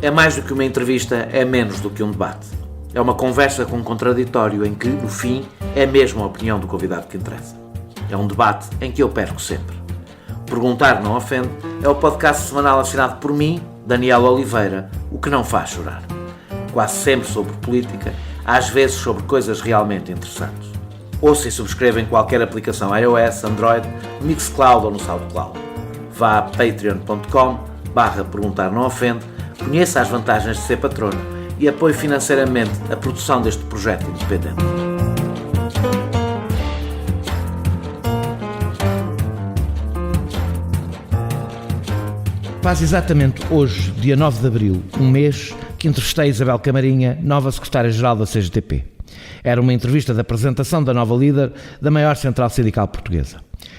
É mais do que uma entrevista, é menos do que um debate. É uma conversa com um contraditório em que, no fim, é mesmo a opinião do convidado que interessa. É um debate em que eu perco sempre. Perguntar Não Ofende é o podcast semanal assinado por mim, Daniel Oliveira, o que não faz chorar. Quase sempre sobre política, às vezes sobre coisas realmente interessantes. Ouça e subscreva em qualquer aplicação iOS, Android, Mixcloud ou no SoundCloud. Vá a patreon.com/perguntar não ofende, conheça as vantagens de ser patrono e apoie financeiramente a produção deste projeto independente. Faz exatamente hoje, dia 9 de abril, um mês, que entrevistei Isabel Camarinha, nova secretária-geral da CGTP. Era uma entrevista de apresentação da nova líder da maior central sindical portuguesa.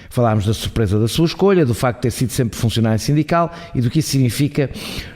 Falámos da surpresa da sua escolha, do facto de ter sido sempre funcionário sindical e do que isso significa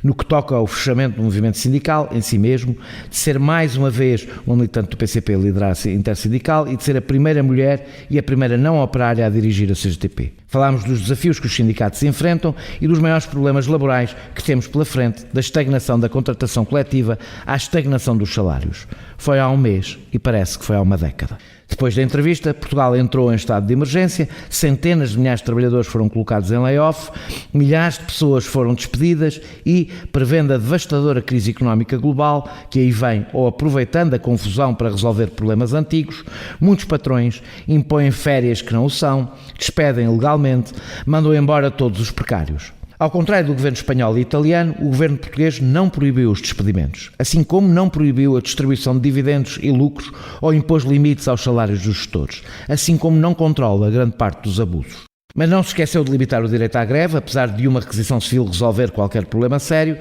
no que toca ao fechamento do movimento sindical em si mesmo, de ser mais uma vez uma militante do PCP a liderar a intersindical e de ser a primeira mulher e a primeira não operária a dirigir a CGTP. Falámos dos desafios que os sindicatos enfrentam e dos maiores problemas laborais que temos pela frente, da estagnação da contratação coletiva à estagnação dos salários. Foi há um mês e parece que foi há uma década. Depois da entrevista, Portugal entrou em estado de emergência, centenas de milhares de trabalhadores foram colocados em layoff, milhares de pessoas foram despedidas e, prevendo a devastadora crise económica global, que aí vem, ou aproveitando a confusão para resolver problemas antigos, muitos patrões impõem férias que não o são, despedem ilegalmente, mandam embora todos os precários. Ao contrário do governo espanhol e italiano, o governo português não proibiu os despedimentos, assim como não proibiu a distribuição de dividendos e lucros ou impôs limites aos salários dos gestores, assim como não controla grande parte dos abusos. Mas não se esqueceu de limitar o direito à greve, apesar de uma requisição civil resolver qualquer problema sério,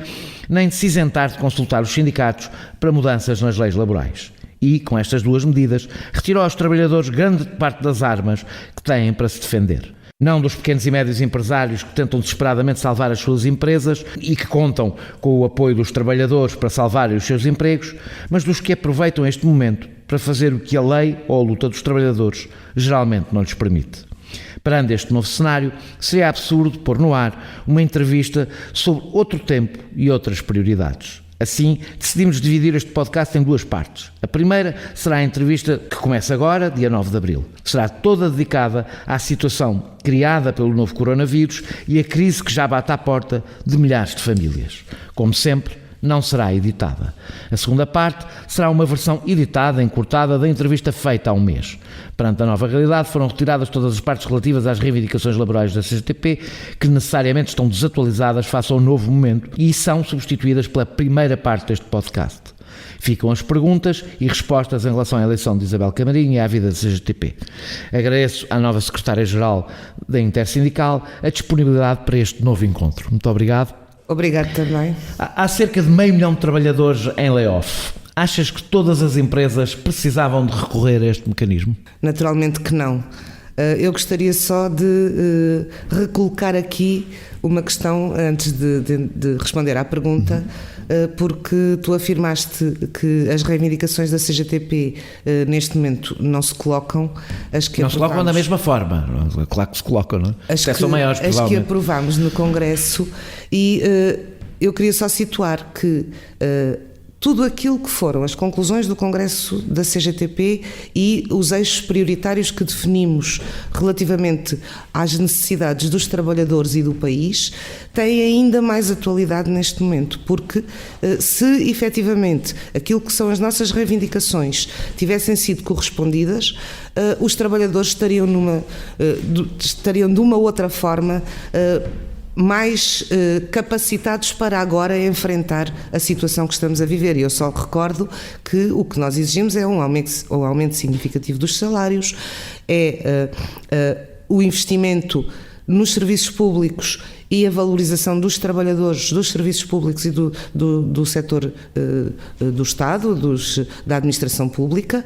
nem de se isentar de consultar os sindicatos para mudanças nas leis laborais. E, com estas duas medidas, retirou aos trabalhadores grande parte das armas que têm para se defender. Não dos pequenos e médios empresários que tentam desesperadamente salvar as suas empresas e que contam com o apoio dos trabalhadores para salvarem os seus empregos, mas dos que aproveitam este momento para fazer o que a lei ou a luta dos trabalhadores geralmente não lhes permite. Perante este novo cenário, seria absurdo pôr no ar uma entrevista sobre outro tempo e outras prioridades. Assim, decidimos dividir este podcast em duas partes. A primeira será a entrevista que começa agora, dia 9 de abril. Será toda dedicada à situação criada pelo novo coronavírus e à crise que já bate à porta de milhares de famílias. Como sempre, não será editada. A segunda parte será uma versão editada, encurtada, da entrevista feita há um mês. Perante a nova realidade, foram retiradas todas as partes relativas às reivindicações laborais da CGTP, que necessariamente estão desatualizadas face ao novo momento e são substituídas pela primeira parte deste podcast. Ficam as perguntas e respostas em relação à eleição de Isabel Camarinha e à vida da CGTP. Agradeço à nova secretária-geral da Intersindical a disponibilidade para este novo encontro. Muito obrigado. Obrigado também. Há cerca de 500 mil de trabalhadores em layoff. Achas que todas as empresas precisavam de recorrer a este mecanismo? Naturalmente que não. Eu gostaria só de recolocar aqui uma questão antes de responder à pergunta, porque tu afirmaste que as reivindicações da CGTP neste momento não se colocam. Não se colocam da mesma forma, claro que se colocam, não é? São maiores, as que aprovámos no Congresso e eu queria só situar que tudo aquilo que foram as conclusões do Congresso da CGTP e os eixos prioritários que definimos relativamente às necessidades dos trabalhadores e do país tem ainda mais atualidade neste momento, porque se efetivamente aquilo que são as nossas reivindicações tivessem sido correspondidas, os trabalhadores estariam de uma outra forma mais capacitados para agora enfrentar a situação que estamos a viver. E eu só recordo que o que nós exigimos é um aumento significativo dos salários, o investimento nos serviços públicos e a valorização dos trabalhadores dos serviços públicos e do setor do Estado, da administração pública.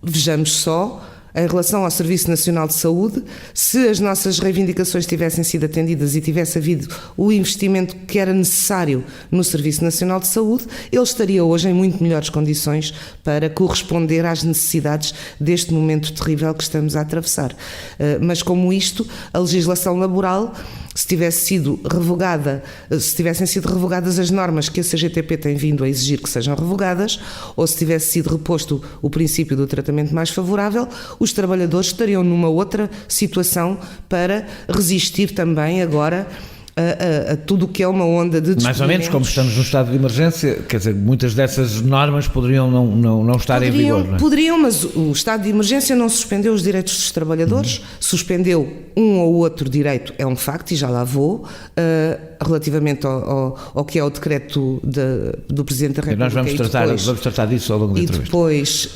Vejamos só, em relação ao Serviço Nacional de Saúde, se as nossas reivindicações tivessem sido atendidas e tivesse havido o investimento que era necessário no Serviço Nacional de Saúde, ele estaria hoje em muito melhores condições para corresponder às necessidades deste momento terrível que estamos a atravessar. Mas como isto, a legislação laboral se tivessem sido revogadas as normas que a CGTP tem vindo a exigir que sejam revogadas, ou se tivesse sido reposto o princípio do tratamento mais favorável, os trabalhadores estariam numa outra situação para resistir também agora a tudo o que é uma onda de despedimentos. Mais ou menos como estamos no estado de emergência, quer dizer, muitas dessas normas poderiam não estar em vigor. Não é? Poderiam, mas o estado de emergência não suspendeu os direitos dos trabalhadores, suspendeu um ou outro direito, é um facto, e já lá vou, relativamente ao que é o decreto do Presidente da República. Nós vamos tratar disso ao longo da entrevista. E depois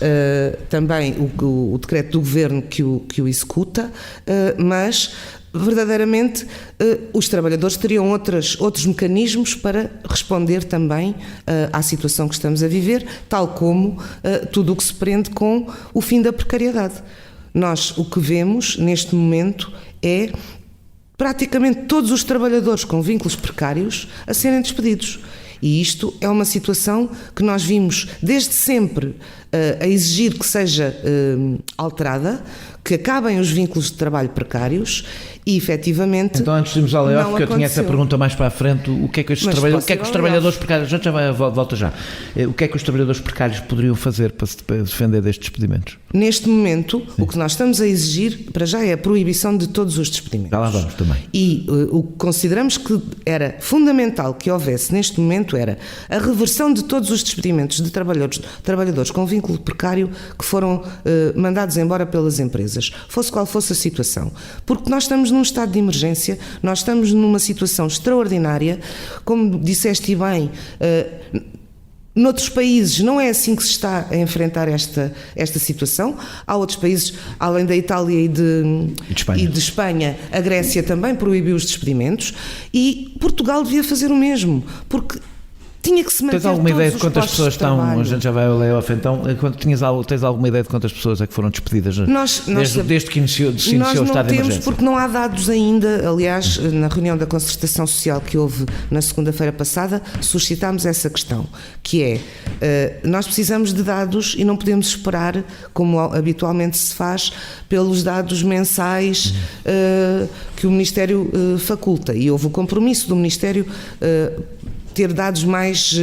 também o decreto do Governo que o executa, mas verdadeiramente os trabalhadores teriam outros mecanismos para responder também à situação que estamos a viver, tal como tudo o que se prende com o fim da precariedade. Nós o que vemos neste momento é praticamente todos os trabalhadores com vínculos precários a serem despedidos. E isto é uma situação que nós vimos desde sempre a exigir que seja alterada, que acabem os vínculos de trabalho precários e, efetivamente, então, antes de irmos ao layoff, que eu tinha essa pergunta mais para a frente, o que é que os trabalhadores precários, volta já, o que é que os trabalhadores precários poderiam fazer para se defender destes despedimentos? Neste momento, o que nós estamos a exigir, para já, é a proibição de todos os despedimentos. Já lá vamos também. E o que consideramos que era fundamental que houvesse neste momento era a reversão de todos os despedimentos de trabalhadores com vínculo precário que foram mandados embora pelas empresas, fosse qual fosse a situação. Porque nós estamos num estado de emergência, nós estamos numa situação extraordinária, como disseste bem, noutros países não é assim que se está a enfrentar esta situação. Há outros países, além da Itália e de Espanha, a Grécia também proibiu os despedimentos e Portugal devia fazer o mesmo, porque tinha que se manter. Tens alguma ideia de quantas pessoas estão? A gente já vai ao layoff então. Tens alguma ideia de quantas pessoas é que foram despedidas desde que se iniciou o estado de emergência? Nós não temos, porque não há dados ainda. Aliás, na reunião da concertação social que houve na segunda-feira passada, suscitámos essa questão, que é, nós precisamos de dados e não podemos esperar, como habitualmente se faz, pelos dados mensais que o Ministério faculta. E houve o compromisso do Ministério ter dados mais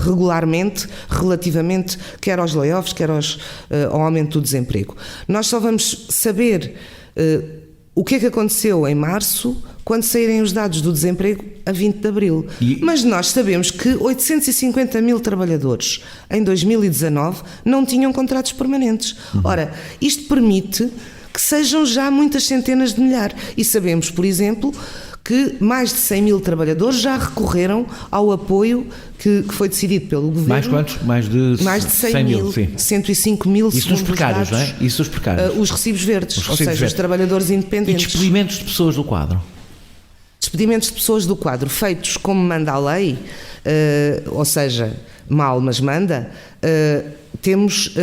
regularmente relativamente quer aos layoffs, quer ao aumento do desemprego. Nós só vamos saber o que é que aconteceu em março quando saírem os dados do desemprego a 20 de abril. Mas nós sabemos que 850 mil trabalhadores em 2019 não tinham contratos permanentes. Ora, isto permite que sejam já muitas centenas de milhares. E sabemos, por exemplo, que mais de 100 mil trabalhadores já recorreram ao apoio que foi decidido pelo Governo. Mais quantos? Mais de 100 mil, sim. 105 mil. Isso nos precários, não é? Isso os precários. Os recibos verdes, os trabalhadores independentes. E despedimentos de pessoas do quadro? Despedimentos de pessoas do quadro feitos como manda a lei, ou seja, mal, mas manda, temos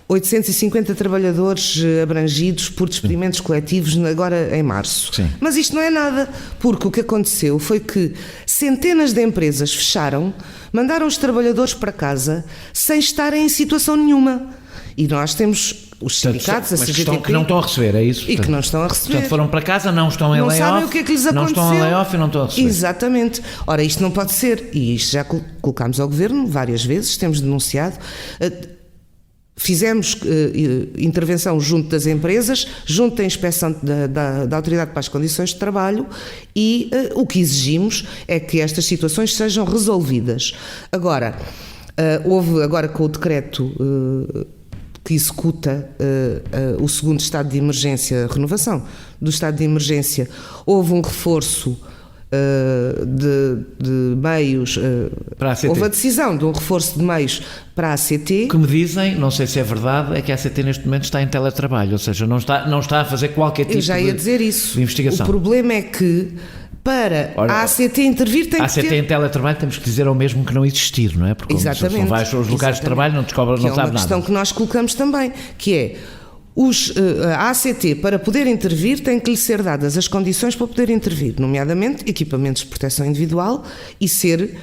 850 trabalhadores abrangidos por despedimentos coletivos agora em março. Sim. Mas isto não é nada, porque o que aconteceu foi que centenas de empresas fecharam, mandaram os trabalhadores para casa sem estarem em situação nenhuma. E nós temos os sindicatos, a CGTP... que não estão a receber, é isso? E que não estão a receber. Portanto, foram para casa, não estão em layoff. Não sabem o que é que lhes aconteceu. Não estão em layoff e não estão a receber. Exatamente. Ora, isto não pode ser. E isto já colocámos ao Governo várias vezes, temos denunciado... Fizemos intervenção junto das empresas, junto da inspeção da Autoridade para as Condições de Trabalho e o que exigimos é que estas situações sejam resolvidas. Agora, houve agora com o decreto que executa o segundo estado de emergência, a renovação do estado de emergência, houve um reforço de meios, para a ACT. Houve a decisão de um reforço de meios para a ACT. O que me dizem, não sei se é verdade, é que a ACT neste momento está em teletrabalho, ou seja, não está a fazer qualquer tipo de investigação. O problema é que a ACT intervir tem que ter... A ACT em teletrabalho temos que dizer ao mesmo que não existir, não é? Porque exatamente, são vários os lugares de trabalho, não sabe nada. É uma questão que nós colocamos também, que é A ACT, para poder intervir, tem que lhe ser dadas as condições para poder intervir, nomeadamente equipamentos de proteção individual, e ser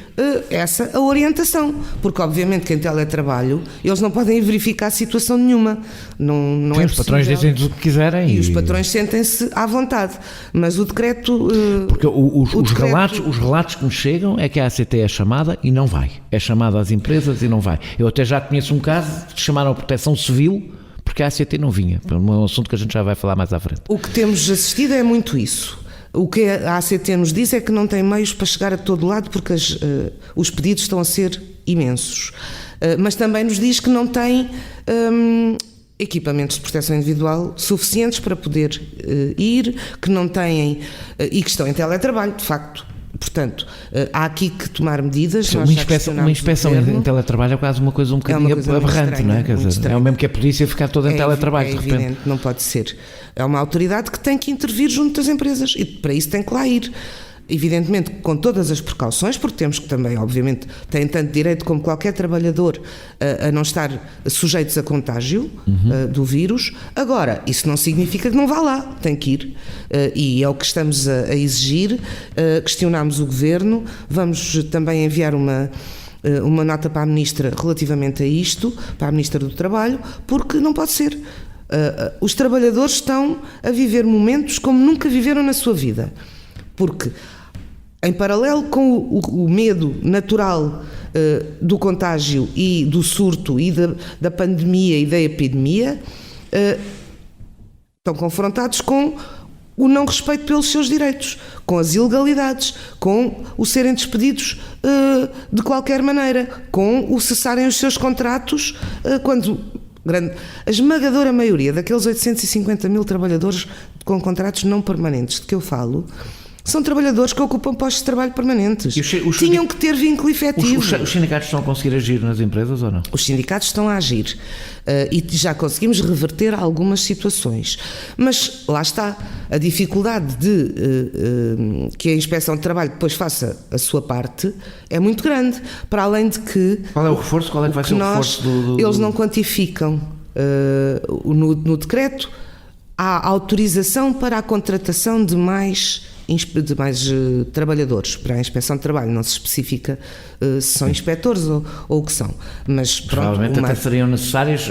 essa a orientação, porque obviamente que em teletrabalho eles não podem verificar situação nenhuma, não Sim, é os patrões dizem o que quiserem e os patrões sentem-se à vontade, mas o decreto... Porque os relatos que me chegam é que a ACT é chamada e não vai, é chamada às empresas e não vai. Eu até já conheço um caso de chamaram a Proteção Civil porque a ACT não vinha, é um assunto que a gente já vai falar mais à frente. O que temos assistido é muito isso. O que a ACT nos diz é que não tem meios para chegar a todo lado porque os pedidos estão a ser imensos. Mas também nos diz que não tem equipamentos de proteção individual suficientes para poder ir, que não têm e que estão em teletrabalho, de facto. Portanto, há aqui que tomar medidas. Uma inspeção em teletrabalho é quase uma coisa um bocadinho aberrante, não é? Quer dizer, é o mesmo que a polícia ficar toda em teletrabalho, de repente. É evidente, não pode ser. É uma autoridade que tem que intervir junto das empresas e para isso tem que lá ir. Evidentemente com todas as precauções, porque temos que também, obviamente, têm tanto direito como qualquer trabalhador a não estar sujeitos a contágio do vírus. Agora, isso não significa que não vá lá, tem que ir, e é o que estamos a exigir. Questionámos o Governo, vamos também enviar uma nota para a Ministra relativamente a isto, para a Ministra do Trabalho, porque não pode ser. Os trabalhadores estão a viver momentos como nunca viveram na sua vida, porque em paralelo com o medo natural do contágio e do surto e da pandemia e da epidemia, estão confrontados com o não respeito pelos seus direitos, com as ilegalidades, com o serem despedidos de qualquer maneira, com o cessarem os seus contratos, quando a esmagadora maioria daqueles 850 mil trabalhadores com contratos não permanentes de que eu falo, são trabalhadores que ocupam postos de trabalho permanentes. Tinham que ter vínculo efetivo. Os sindicatos estão a conseguir agir nas empresas ou não? Os sindicatos estão a agir e já conseguimos reverter algumas situações. Mas lá está, a dificuldade de que a Inspeção de Trabalho depois faça a sua parte é muito grande, para além de que... Qual é o reforço? Qual é que vai ser o reforço Eles não quantificam no decreto. Há autorização para a contratação de mais trabalhadores. Para a Inspeção de Trabalho não se especifica se são inspectores ou o que são, mas provavelmente até seriam necessários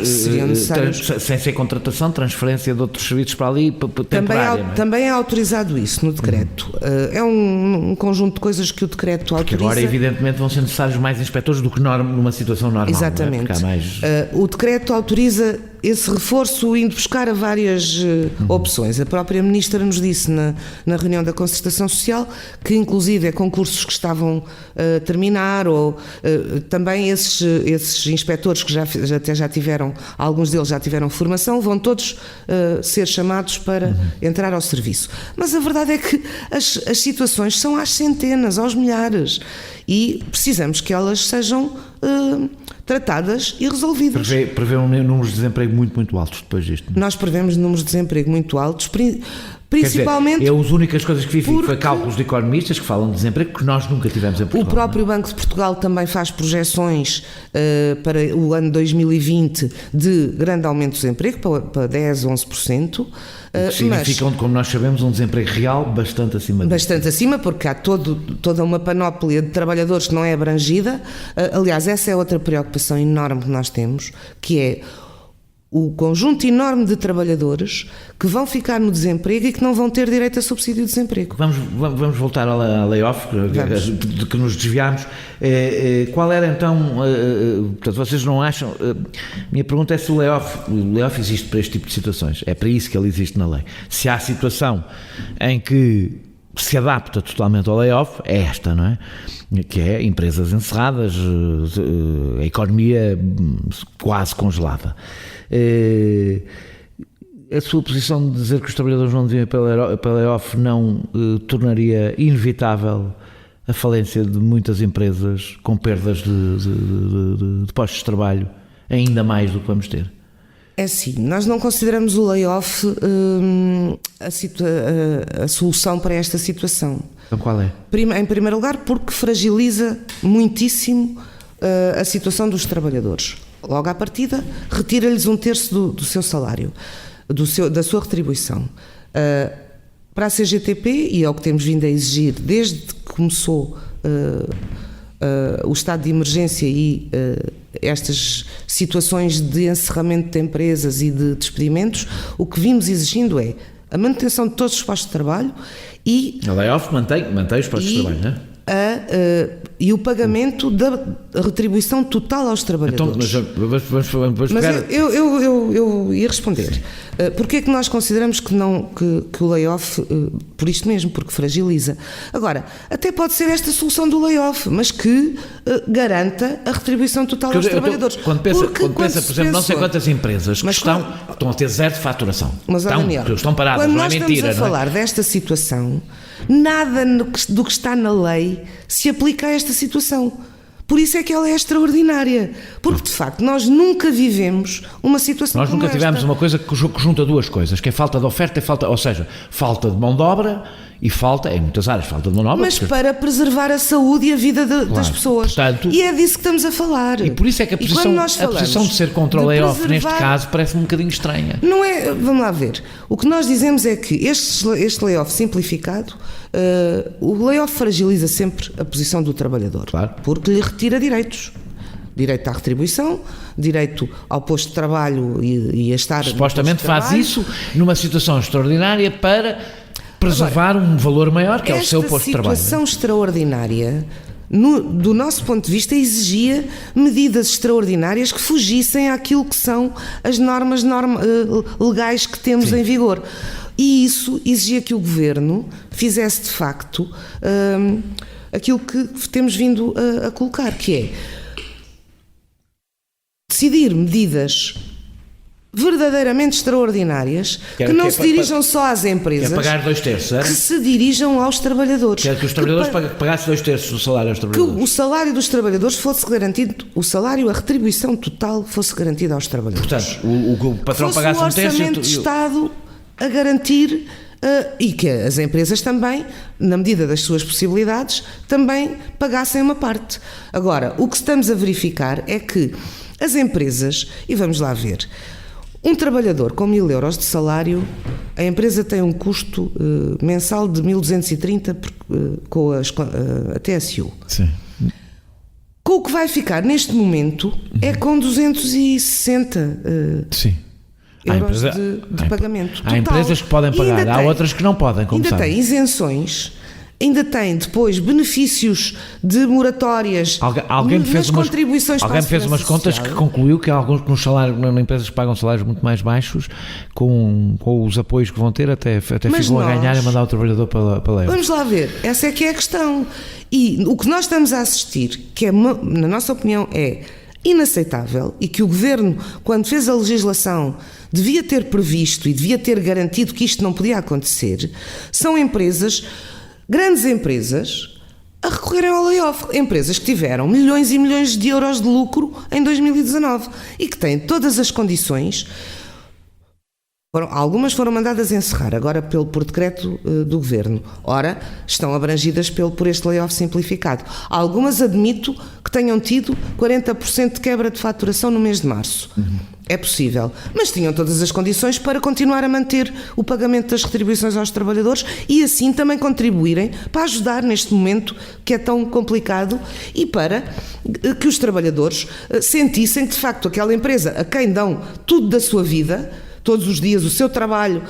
sem ser contratação, transferência de outros serviços para ali temporária. Também é autorizado isso no decreto. É um conjunto de coisas que o decreto autoriza. Porque agora evidentemente vão ser necessários mais inspectores do que numa situação normal. Exatamente. Não é? Mais... o decreto autoriza esse reforço indo buscar a várias opções. A própria Ministra nos disse na reunião da Concertação Social que inclusive concursos que estavam a terminar ou também esses inspectores que já tiveram, alguns deles já tiveram formação, vão todos ser chamados para entrar ao serviço. Mas a verdade é que as situações são às centenas, aos milhares e precisamos que elas sejam tratadas e resolvidas. Prevê números de desemprego muito altos depois disto. Nós prevemos números de desemprego muito altos, principalmente... Quer dizer, as únicas coisas que vi foi cálculos de economistas que falam de desemprego que nós nunca tivemos em Portugal. O próprio Banco de Portugal também faz projeções para o ano 2020 de grande aumento do desemprego, para 10, 11%. Que significa, como nós sabemos, um desemprego real bastante acima disso. Bastante acima, porque há toda uma panóplia de trabalhadores que não é abrangida. Aliás, essa é outra preocupação enorme que nós temos, que é o conjunto enorme de trabalhadores que vão ficar no desemprego e que não vão ter direito a subsídio de desemprego. Vamos voltar à layoff, de que nos desviámos. Qual era então, portanto, vocês não acham, minha pergunta é se o layoff existe para este tipo de situações, é para isso que ele existe na lei. Se há situação em que se adapta totalmente ao layoff, é esta, não é? Que é empresas encerradas, a economia quase congelada. A sua posição de dizer que os trabalhadores não deviam ir para layoff não tornaria inevitável a falência de muitas empresas com perdas de postos de trabalho ainda mais do que vamos ter? É assim, nós não consideramos o layoff a solução para esta situação. Então qual é? Em primeiro lugar, porque fragiliza muitíssimo a situação dos trabalhadores. logo à partida, retira-lhes 1/3 do seu salário, da sua retribuição. Para a CGTP, e é o que temos vindo a exigir desde que começou o estado de emergência e estas situações de encerramento de empresas e de despedimentos, o que vimos exigindo é a manutenção de todos os postos de trabalho e... A layoff mantém os postos de trabalho, não é? E o pagamento da retribuição total aos trabalhadores. Então, vamos pegar... Mas eu ia responder. Porquê é que nós consideramos que o layoff, por isto mesmo, porque fragiliza? Agora, até pode ser esta solução do layoff, mas que garanta a retribuição total aos trabalhadores. Quando pensa, por exemplo, não sei quantas empresas que estão a ter zero de faturação. Mas, Daniel, estão paradas, quando não é nós mentira. Estamos a falar desta situação, nada do que está na lei se aplica a esta situação. Por isso é que ela é extraordinária. Porque, de facto, nós nunca vivemos uma situação Nós como nunca tivemos esta. uma coisa que junta duas coisas, que é falta de oferta e falta... Ou seja, falta de mão de obra e falta, em muitas áreas, falta de mão de obra. Mas para preservar a saúde e a vida das pessoas. Portanto, e é disso que estamos a falar. E por isso é que a posição de ser contra o layoff, neste caso, parece-me um bocadinho estranha. Não é... Vamos lá ver. O que nós dizemos é que este layoff simplificado, o layoff fragiliza sempre a posição do trabalhador. Claro. Porque lhe retira direitos. Direito à retribuição, direito ao posto de trabalho e a estar... Supostamente faz isso numa situação extraordinária para preservar um valor maior, que é o seu posto de trabalho. Esta situação extraordinária, do nosso ponto de vista, exigia medidas extraordinárias que fugissem àquilo que são as normas legais que temos em vigor. E isso exigia que o Governo fizesse, de facto, aquilo que temos vindo a colocar, que é decidir medidas verdadeiramente extraordinárias que não se dirijam só às empresas, pagar 2/3, que se dirijam aos trabalhadores. Quer que os trabalhadores pagassem 2/3 do salário aos trabalhadores. Que o salário dos trabalhadores fosse garantido, a retribuição total fosse garantida aos trabalhadores. Portanto, o patrão pagasse 1/3. O orçamento de Estado a garantir e que as empresas também, na medida das suas possibilidades, também pagassem uma parte. Agora, o que estamos a verificar é que as empresas, e vamos lá ver, um trabalhador com 1.000 euros de salário, a empresa tem um custo mensal de 1.230 com a TSU. Sim. Com o que vai ficar neste momento é com 260 euros de pagamento total. Há empresas que podem pagar, há outras que não podem, como ainda sabe. Tem isenções, ainda tem depois benefícios de moratórias, alguém me fez contribuições para a alguém fez umas contas que concluiu que alguns empresas que pagam salários muito mais baixos, com os apoios que vão ter, até ficam a ganhar e mandar o trabalhador para lá. Vamos lá ver, essa é que é a questão. E o que nós estamos a assistir, que é, na nossa opinião, é inaceitável e que o Governo, quando fez a legislação, devia ter previsto e devia ter garantido que isto não podia acontecer, são empresas, grandes empresas, a recorrerem ao layoff. Empresas que tiveram milhões e milhões de euros de lucro em 2019 e que têm todas as condições. Algumas foram mandadas encerrar, agora por decreto do Governo. Ora, estão abrangidas por este layoff simplificado. Algumas admito que tenham tido 40% de quebra de faturação no mês de março. É possível. Mas tinham todas as condições para continuar a manter o pagamento das retribuições aos trabalhadores e assim também contribuírem para ajudar neste momento que é tão complicado e para que os trabalhadores sentissem que, de facto, aquela empresa a quem dão tudo da sua vida, todos os dias, o seu trabalho,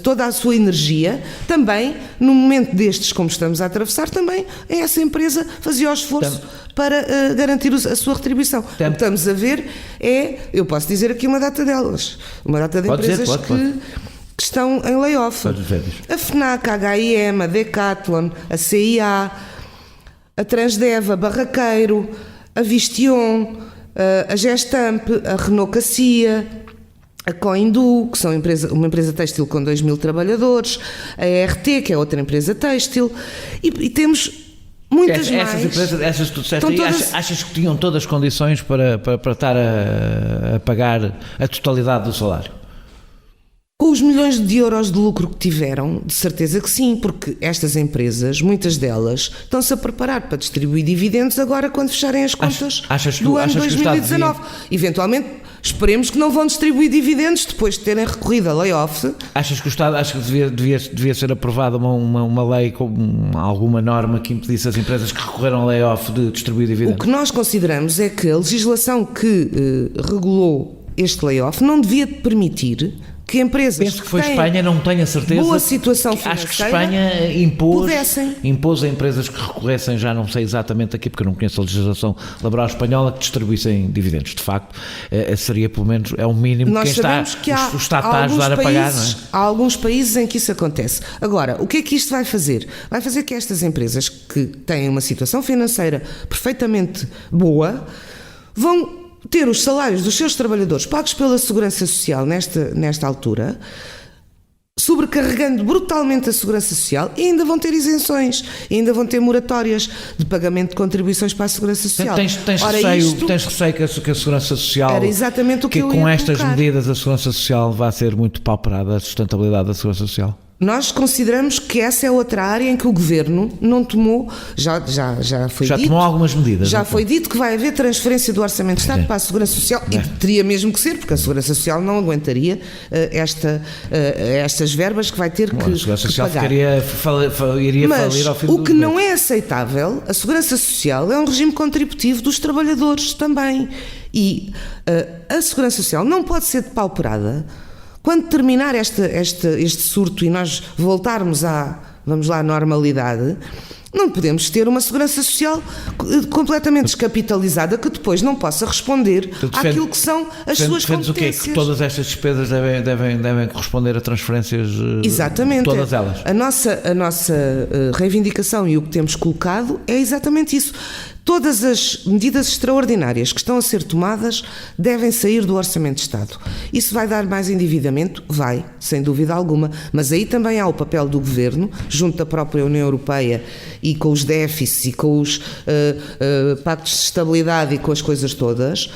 toda a sua energia, também, num momento destes como estamos a atravessar, também essa empresa fazia o esforço para garantir a sua retribuição. O que estamos a ver é, eu posso dizer aqui uma data delas, uma data de empresas que estão em layoff. A FNAC, a H&M, a Decathlon, a CIA, a Transdeva, a Barraqueiro, a Vistion, a Gestamp, a Renault Cassia, a Coindu, que são uma empresa têxtil com 2.000 trabalhadores, a RT, que é outra empresa têxtil, e temos muitas mais. Essas empresas, essas que tu disseste aí, achas que tinham todas as condições para estar a pagar a totalidade do salário? Com os milhões de euros de lucro que tiveram, de certeza que sim, porque estas empresas, muitas delas, estão-se a preparar para distribuir dividendos agora quando fecharem as contas do ano 2019. Eventualmente, esperemos que não vão distribuir dividendos depois de terem recorrido a layoff. Achas que o Estado devia ser aprovada uma lei com alguma norma que impedisse as empresas que recorreram a layoff de distribuir dividendos? O que nós consideramos é que a legislação que regulou este layoff não devia permitir que empresas penso que foi Espanha, não tenho a certeza. Boa situação financeira. Acho que Espanha impôs a empresas que recorressem, já não sei exatamente aqui porque eu não conheço a legislação laboral espanhola, que distribuíssem dividendos. De facto, seria pelo menos, é o mínimo nós que o Estado está a ajudar a pagar, não é? Há alguns países em que isso acontece. Agora, o que é que isto vai fazer? Vai fazer que estas empresas que têm uma situação financeira perfeitamente boa vão ter os salários dos seus trabalhadores pagos pela Segurança Social nesta altura, sobrecarregando brutalmente a Segurança Social, e ainda vão ter isenções, e ainda vão ter moratórias de pagamento de contribuições para a Segurança Social. Tens receio que a Segurança Social, era exatamente o que eu ia com estas colocar. medidas a Segurança Social vai ser muito pauperada, a sustentabilidade da Segurança Social? Nós consideramos que essa é outra área em que o Governo não tomou, já tomou algumas medidas. Já foi dito que vai haver transferência do Orçamento de Estado para a Segurança Social, e teria mesmo que ser, porque a Segurança Social não aguentaria estas verbas que vai ter que pagar. A Segurança Social iria falir ao fim o que não é aceitável, a Segurança Social é um regime contributivo dos trabalhadores também, e a Segurança Social não pode ser depauperada. Quando terminar este surto e nós voltarmos à normalidade, não podemos ter uma segurança social completamente descapitalizada que depois não possa responder àquilo que são as suas competências. O quê? Que todas estas despesas devem corresponder a transferências? Exatamente. Todas elas? A nossa reivindicação e o que temos colocado é exatamente isso. Todas as medidas extraordinárias que estão a ser tomadas devem sair do Orçamento de Estado. Isso vai dar mais endividamento? Vai, sem dúvida alguma. Mas aí também há o papel do Governo, junto da própria União Europeia, e com os déficits e com os pactos de estabilidade e com as coisas todas,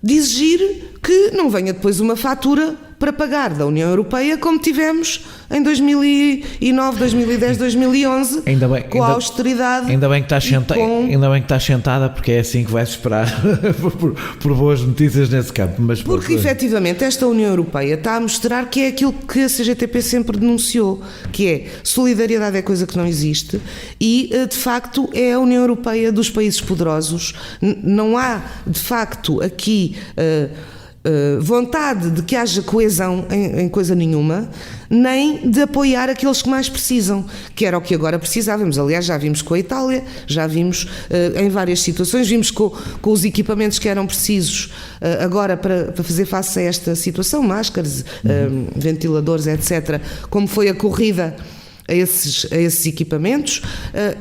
de exigir que não venha depois uma fatura para pagar da União Europeia como tivemos em 2009, 2010, 2011, com a austeridade. Ainda bem que estás sentada, porque é assim que vais esperar por boas notícias nesse campo. Porque efetivamente esta União Europeia está a mostrar que é aquilo que a CGTP sempre denunciou, que é solidariedade é coisa que não existe, e de facto é a União Europeia dos países poderosos. Não há de facto aqui vontade de que haja coesão em coisa nenhuma, nem de apoiar aqueles que mais precisam, que era o que agora precisávamos. Aliás, já vimos com a Itália, já vimos em várias situações, vimos com os equipamentos que eram precisos agora para fazer face a esta situação, máscaras, ventiladores, etc., como foi a corrida a esses equipamentos.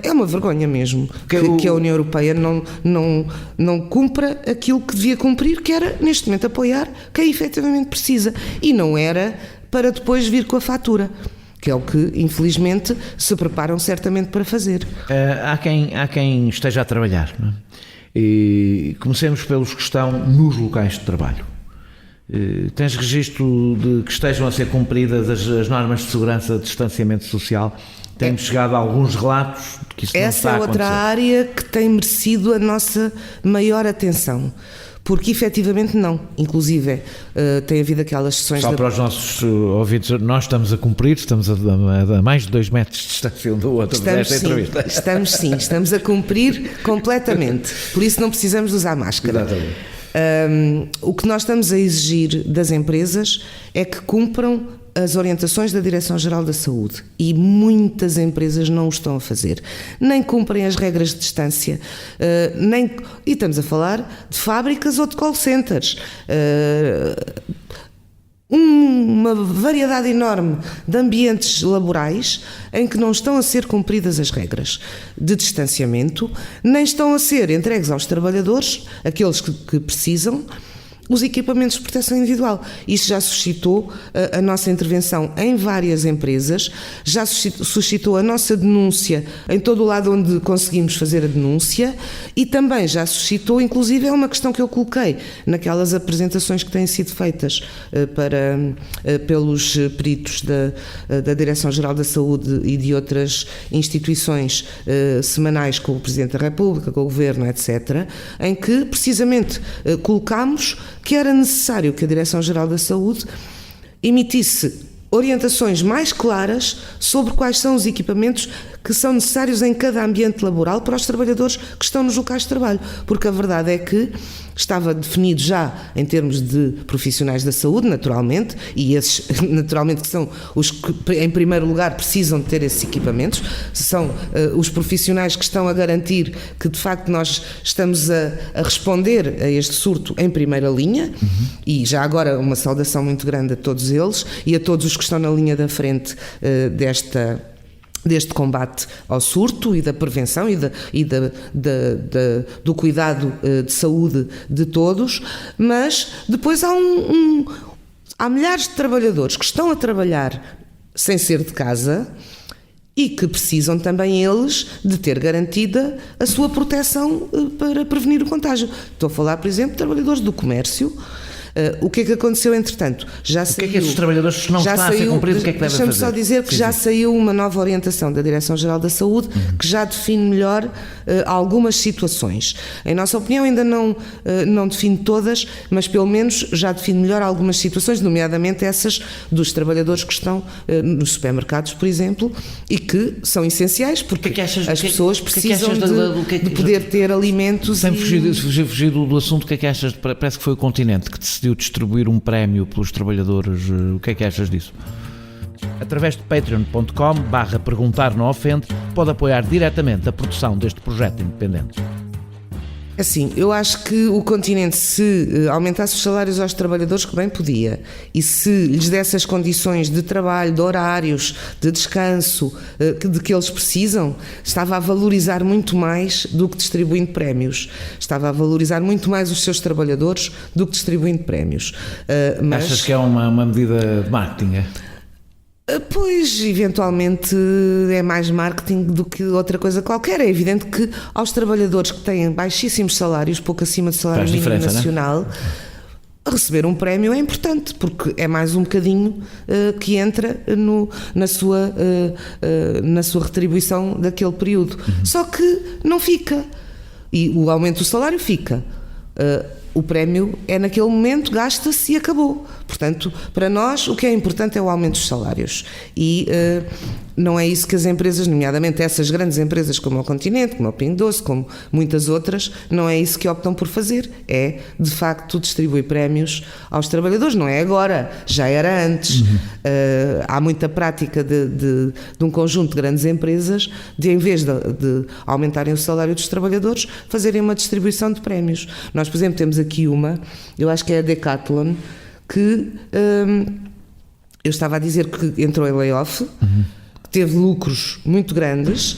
É uma vergonha mesmo que a União Europeia não cumpra aquilo que devia cumprir, que era neste momento apoiar quem efetivamente precisa, e não era para depois vir com a fatura, que é o que infelizmente se preparam certamente para fazer. Há quem esteja a trabalhar, não é? E comecemos pelos que estão nos locais de trabalho. Tens registro de que estejam a ser cumpridas as normas de segurança de distanciamento social? Temos chegado a alguns relatos de que isso não está a acontecer. Essa é outra área que tem merecido a nossa maior atenção, porque efetivamente não. Inclusive tem havido aquelas sessões... Só para os nossos ouvintes, nós estamos a cumprir, estamos a mais de 2 metros de distância um do outro desta entrevista. Estamos a cumprir completamente, por isso não precisamos de usar máscara. Exatamente. O que nós estamos a exigir das empresas é que cumpram as orientações da Direção-Geral da Saúde, e muitas empresas não o estão a fazer, nem cumprem as regras de distância, e estamos a falar de fábricas ou de call centers. Uma variedade enorme de ambientes laborais em que não estão a ser cumpridas as regras de distanciamento, nem estão a ser entregues aos trabalhadores, aqueles que precisam, os equipamentos de proteção individual. Isto já suscitou a nossa intervenção em várias empresas, já suscitou a nossa denúncia em todo o lado onde conseguimos fazer a denúncia e também já suscitou, inclusive é uma questão que eu coloquei naquelas apresentações que têm sido feitas pelos peritos da Direção-Geral da Saúde e de outras instituições semanais com o Presidente da República, com o Governo, etc., em que precisamente colocámos que era necessário que a Direção-Geral da Saúde emitisse orientações mais claras sobre quais são os equipamentos que são necessários em cada ambiente laboral para os trabalhadores que estão nos locais de trabalho, porque a verdade é que estava definido já em termos de profissionais da saúde, naturalmente, e esses naturalmente que são os que em primeiro lugar precisam de ter esses equipamentos, são os profissionais que estão a garantir que de facto nós estamos a responder a este surto em primeira linha, e já agora uma saudação muito grande a todos eles e a todos os que estão na linha da frente deste combate ao surto e da prevenção e do cuidado de saúde de todos, mas depois há milhares de trabalhadores que estão a trabalhar sem ser de casa e que precisam também eles de ter garantida a sua proteção para prevenir o contágio. Estou a falar, por exemplo, de trabalhadores do comércio. O que é que aconteceu entretanto? Já saiu, o que é que esses trabalhadores, se não está a ser cumprido, o que é que devem fazer? Deixa-me só dizer que já saiu uma nova orientação da Direção-Geral da Saúde que já define melhor algumas situações. Em nossa opinião ainda não define todas, mas pelo menos já define melhor algumas situações, nomeadamente essas dos trabalhadores que estão nos supermercados, por exemplo, e que são essenciais porque as pessoas precisam de poder ter alimentos. Sem fugir do assunto, o que é que achas? Parece que foi o Continente que decidiu distribuir um prémio pelos trabalhadores. O que é que achas disso? Através de patreon.com/perguntar não ofende, pode apoiar diretamente a produção deste projeto independente. Assim, eu acho que o Continente, se aumentasse os salários aos trabalhadores, que bem podia, e se lhes desse as condições de trabalho, de horários, de descanso, de que eles precisam, estava a valorizar muito mais do que distribuindo prémios. Estava a valorizar muito mais os seus trabalhadores do que distribuindo prémios. Mas achas que é uma medida de marketing, é? Pois, eventualmente é mais marketing do que outra coisa qualquer. É evidente que aos trabalhadores que têm baixíssimos salários, pouco acima do salário mínimo nacional, receber um prémio é importante, porque é mais um bocadinho que entra na sua retribuição daquele período. Só que não fica. E o aumento do salário fica. O prémio é naquele momento, gasta-se e acabou. Portanto, para nós o que é importante é o aumento dos salários e não é isso que as empresas, nomeadamente essas grandes empresas como o Continente, como o Pingo Doce, como muitas outras, não é isso que optam por fazer, é de facto distribuir prémios aos trabalhadores. Não é agora, já era antes. Há muita prática de um conjunto de grandes empresas de, em vez de aumentarem o salário dos trabalhadores, fazerem uma distribuição de prémios. Nós, por exemplo, temos aqui eu acho que é a Decathlon, que eu estava a dizer que entrou em layoff, que teve lucros muito grandes.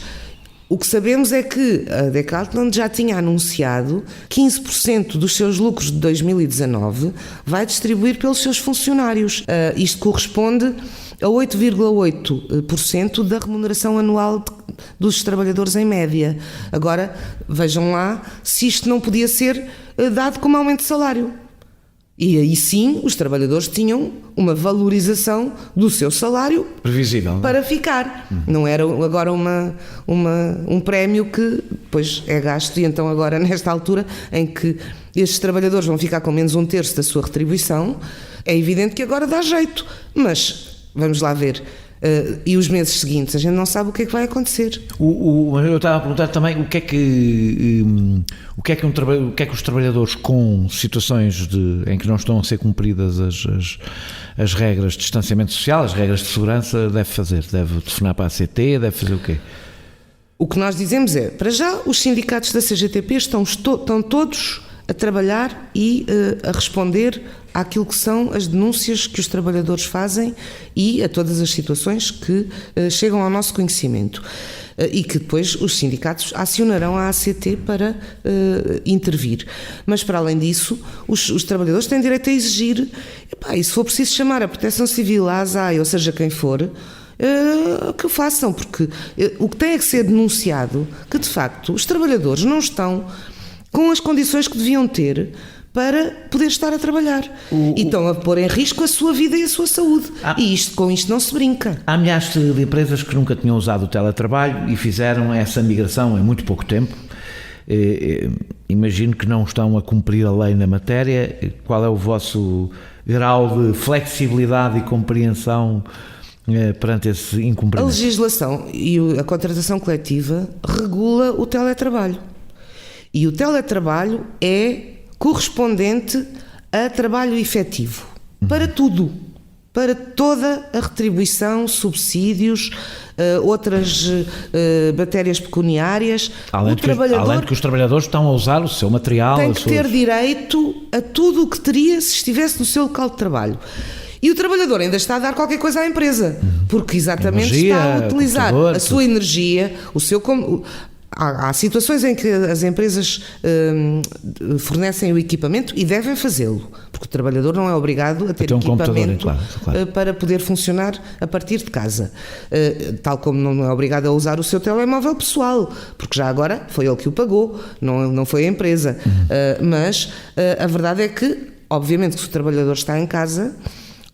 O que sabemos é que a Decathlon já tinha anunciado 15% dos seus lucros de 2019 vai distribuir pelos seus funcionários. Isto corresponde a 8,8% da remuneração anual dos trabalhadores em média. Agora, vejam lá se isto não podia ser dado como aumento de salário. E aí sim, os trabalhadores tinham uma valorização do seu salário previsível para ficar. Não era agora um prémio que depois é gasto, e então agora nesta altura em que estes trabalhadores vão ficar com menos 1/3 da sua retribuição, é evidente que agora dá jeito, mas vamos lá ver. E os meses seguintes, a gente não sabe o que é que vai acontecer. Eu estava a perguntar também o que é que os trabalhadores com situações em que não estão a ser cumpridas as regras de distanciamento social, as regras de segurança, deve fazer? Deve telefonar para a CT? Deve fazer o quê? O que nós dizemos é, para já, os sindicatos da CGTP estão todos a trabalhar e a responder àquilo que são as denúncias que os trabalhadores fazem e a todas as situações que chegam ao nosso conhecimento. e que depois os sindicatos acionarão a ACT para intervir. Mas, para além disso, os trabalhadores têm direito a exigir, e se for preciso chamar a Proteção Civil, a ASAI, ou seja, quem for, que o façam, porque o que tem é que ser denunciado que, de facto, os trabalhadores não estão com as condições que deviam ter para poder estar a trabalhar. E estão a pôr em risco a sua vida e a sua saúde. E com isto não se brinca. Há milhares de empresas que nunca tinham usado o teletrabalho e fizeram essa migração em muito pouco tempo. Imagino que não estão a cumprir a lei na matéria. Qual é o vosso grau de flexibilidade e compreensão perante esse incumprimento? A legislação e a contratação coletiva regula o teletrabalho. E o teletrabalho é correspondente a trabalho efetivo, para tudo, para toda a retribuição, subsídios, outras matérias pecuniárias. Além de que os trabalhadores estão a usar o seu material. Tem que ter direito a tudo o que teria se estivesse no seu local de trabalho. E o trabalhador ainda está a dar qualquer coisa à empresa, porque exatamente está a utilizar a sua energia, o seu... Há situações em que as empresas fornecem o equipamento e devem fazê-lo, porque o trabalhador não é obrigado a ter equipamento para poder funcionar a partir de casa, tal como não é obrigado a usar o seu telemóvel pessoal, porque já agora foi ele que o pagou, não foi a empresa. Mas a verdade é que, obviamente, que se o trabalhador está em casa,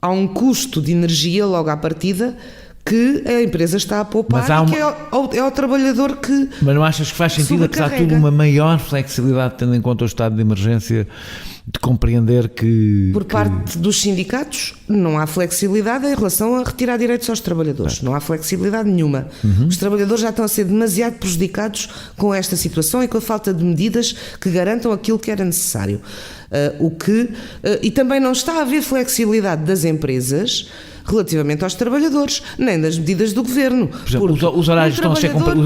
há um custo de energia logo à partida que a empresa está a poupar, que é o trabalhador que... Mas não achas que faz sentido, apesar de tudo, uma maior flexibilidade, tendo em conta o estado de emergência, de compreender que... Por parte dos sindicatos, não há flexibilidade em relação a retirar direitos aos trabalhadores. Não há flexibilidade nenhuma. Os trabalhadores já estão a ser demasiado prejudicados com esta situação e com a falta de medidas que garantam aquilo que era necessário. E também não está a haver flexibilidade das empresas relativamente aos trabalhadores, nem das medidas do governo. Por exemplo,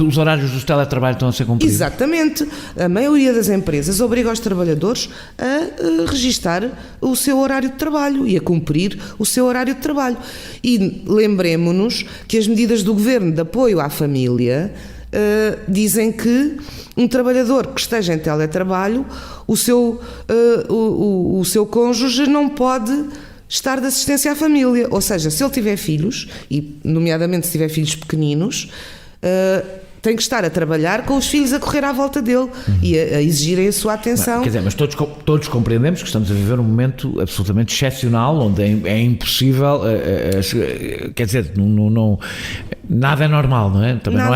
os horários dos teletrabalhos estão a ser cumpridos. Exatamente. A maioria das empresas obriga os trabalhadores a registar o seu horário de trabalho e a cumprir o seu horário de trabalho. E lembremo-nos que as medidas do governo de apoio à família dizem que um trabalhador que esteja em teletrabalho, o seu cônjuge não pode estar de assistência à família, ou seja, se ele tiver filhos, e nomeadamente se tiver filhos pequeninos, tem que estar a trabalhar com os filhos a correr à volta dele e a exigirem a sua atenção. Quer dizer, mas todos compreendemos que estamos a viver um momento absolutamente excepcional, onde é impossível, quer dizer, nada é normal, não é? Também não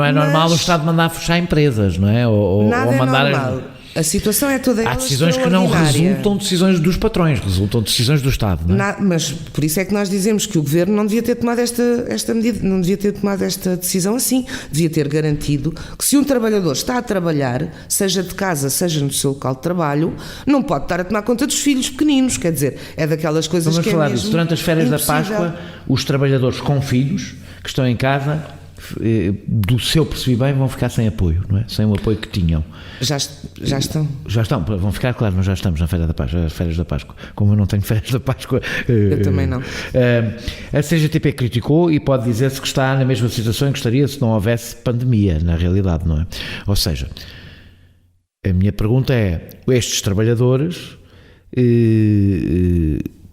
é normal o Estado mandar fechar empresas, não é? Nada é normal. A situação é toda ela extraordinária. Há decisões que não resultam de decisões dos patrões, resultam de decisões do Estado, não é? Mas por isso é que nós dizemos que o Governo não devia ter tomado esta medida, não devia ter tomado esta decisão assim, devia ter garantido que se um trabalhador está a trabalhar, seja de casa, seja no seu local de trabalho, não pode estar a tomar conta dos filhos pequeninos, quer dizer, é daquelas coisas Vamos que falar é mesmo disso. Durante as férias impossível. da Páscoa, os trabalhadores com filhos que estão em casa, do seu percebi bem, vão ficar sem apoio, não é? Sem o apoio que tinham. Já estão. Já estão, vão ficar, claro, nós já estamos na férias da Páscoa. Como eu não tenho férias da Páscoa... Eu também não. A CGTP criticou e pode dizer-se que está na mesma situação em que estaria se não houvesse pandemia, na realidade, não é? Ou seja, a minha pergunta é, estes trabalhadores...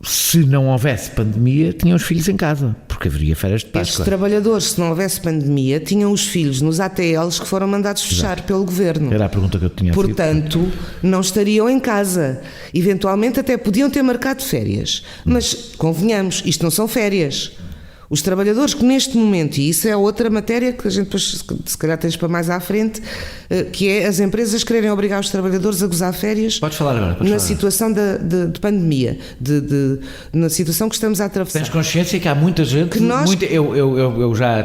se não houvesse pandemia, tinham os filhos em casa, porque haveria férias de Páscoa. Estes trabalhadores, se não houvesse pandemia, tinham os filhos nos ATLs que foram mandados fechar pelo Governo. Era a pergunta que eu tinha. Portanto, não estariam em casa. Eventualmente até podiam ter marcado férias. Mas, convenhamos, isto não são férias. Os trabalhadores que neste momento, e isso é outra matéria que a gente depois, se calhar tens para mais à frente, que é as empresas quererem obrigar os trabalhadores a gozar férias. Podes falar agora. Na situação de pandemia, na situação que estamos a atravessar. Tens consciência que há muita gente, que nós... eu já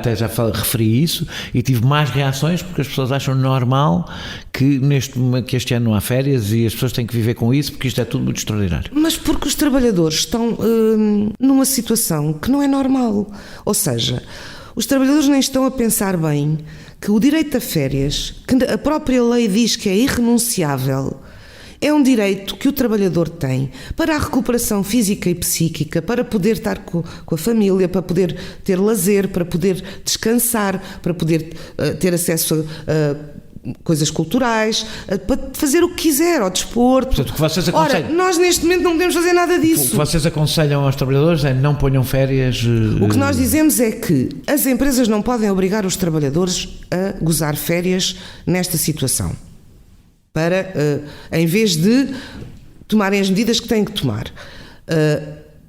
referi isso e tive mais reações porque as pessoas acham normal que este ano não há férias e as pessoas têm que viver com isso porque isto é tudo muito extraordinário. Mas porque os trabalhadores estão numa situação que não é normal. Ou seja, os trabalhadores nem estão a pensar bem que o direito a férias, que a própria lei diz que é irrenunciável É um direito que o trabalhador tem para a recuperação física e psíquica, para poder estar com a família, para poder ter lazer, para poder descansar, para poder ter acesso a coisas culturais, para fazer o que quiser, ao desporto. Portanto, o que vocês aconselham... Ora, nós neste momento não podemos fazer nada disso. O que vocês aconselham aos trabalhadores é não ponham férias... O que nós dizemos é que as empresas não podem obrigar os trabalhadores a gozar férias nesta situação, para, em vez de tomarem as medidas que têm que tomar.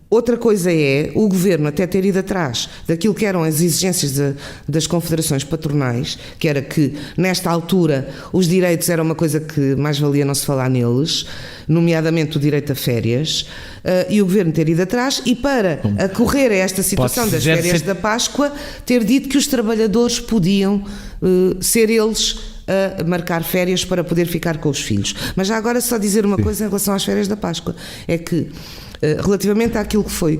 Outra coisa é o Governo até ter ido atrás daquilo que eram as exigências das confederações patronais, que era que, nesta altura, os direitos eram uma coisa que mais valia não se falar neles, nomeadamente o direito a férias, e o Governo ter ido atrás e, para acorrer a esta situação das férias da Páscoa, ter dito que os trabalhadores podiam ser eles a marcar férias para poder ficar com os filhos. Mas já agora só dizer uma coisa em relação às férias da Páscoa, é que relativamente àquilo que foi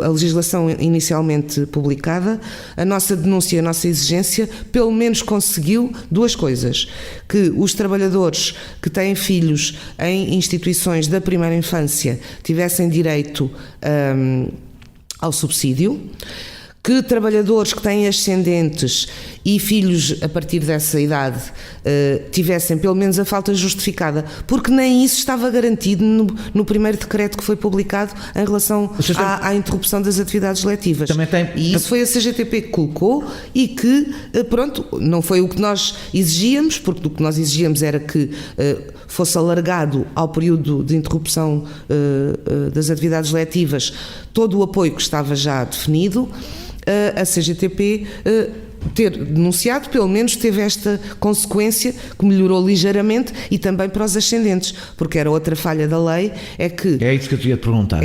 a legislação inicialmente publicada, a nossa denúncia, a nossa exigência, pelo menos conseguiu duas coisas: que os trabalhadores que têm filhos em instituições da primeira infância tivessem direito ao subsídio, que trabalhadores que têm ascendentes e filhos a partir dessa idade tivessem pelo menos a falta justificada, porque nem isso estava garantido no primeiro decreto que foi publicado em relação à interrupção das atividades letivas. E isso foi a CGTP que colocou e que, pronto, não foi o que nós exigíamos, porque o que nós exigíamos era que fosse alargado ao período de interrupção das atividades letivas todo o apoio que estava já definido. A CGTP ter denunciado, pelo menos teve esta consequência que melhorou ligeiramente, e também para os ascendentes, porque era outra falha da lei, é que... É isso que eu te ia te perguntar.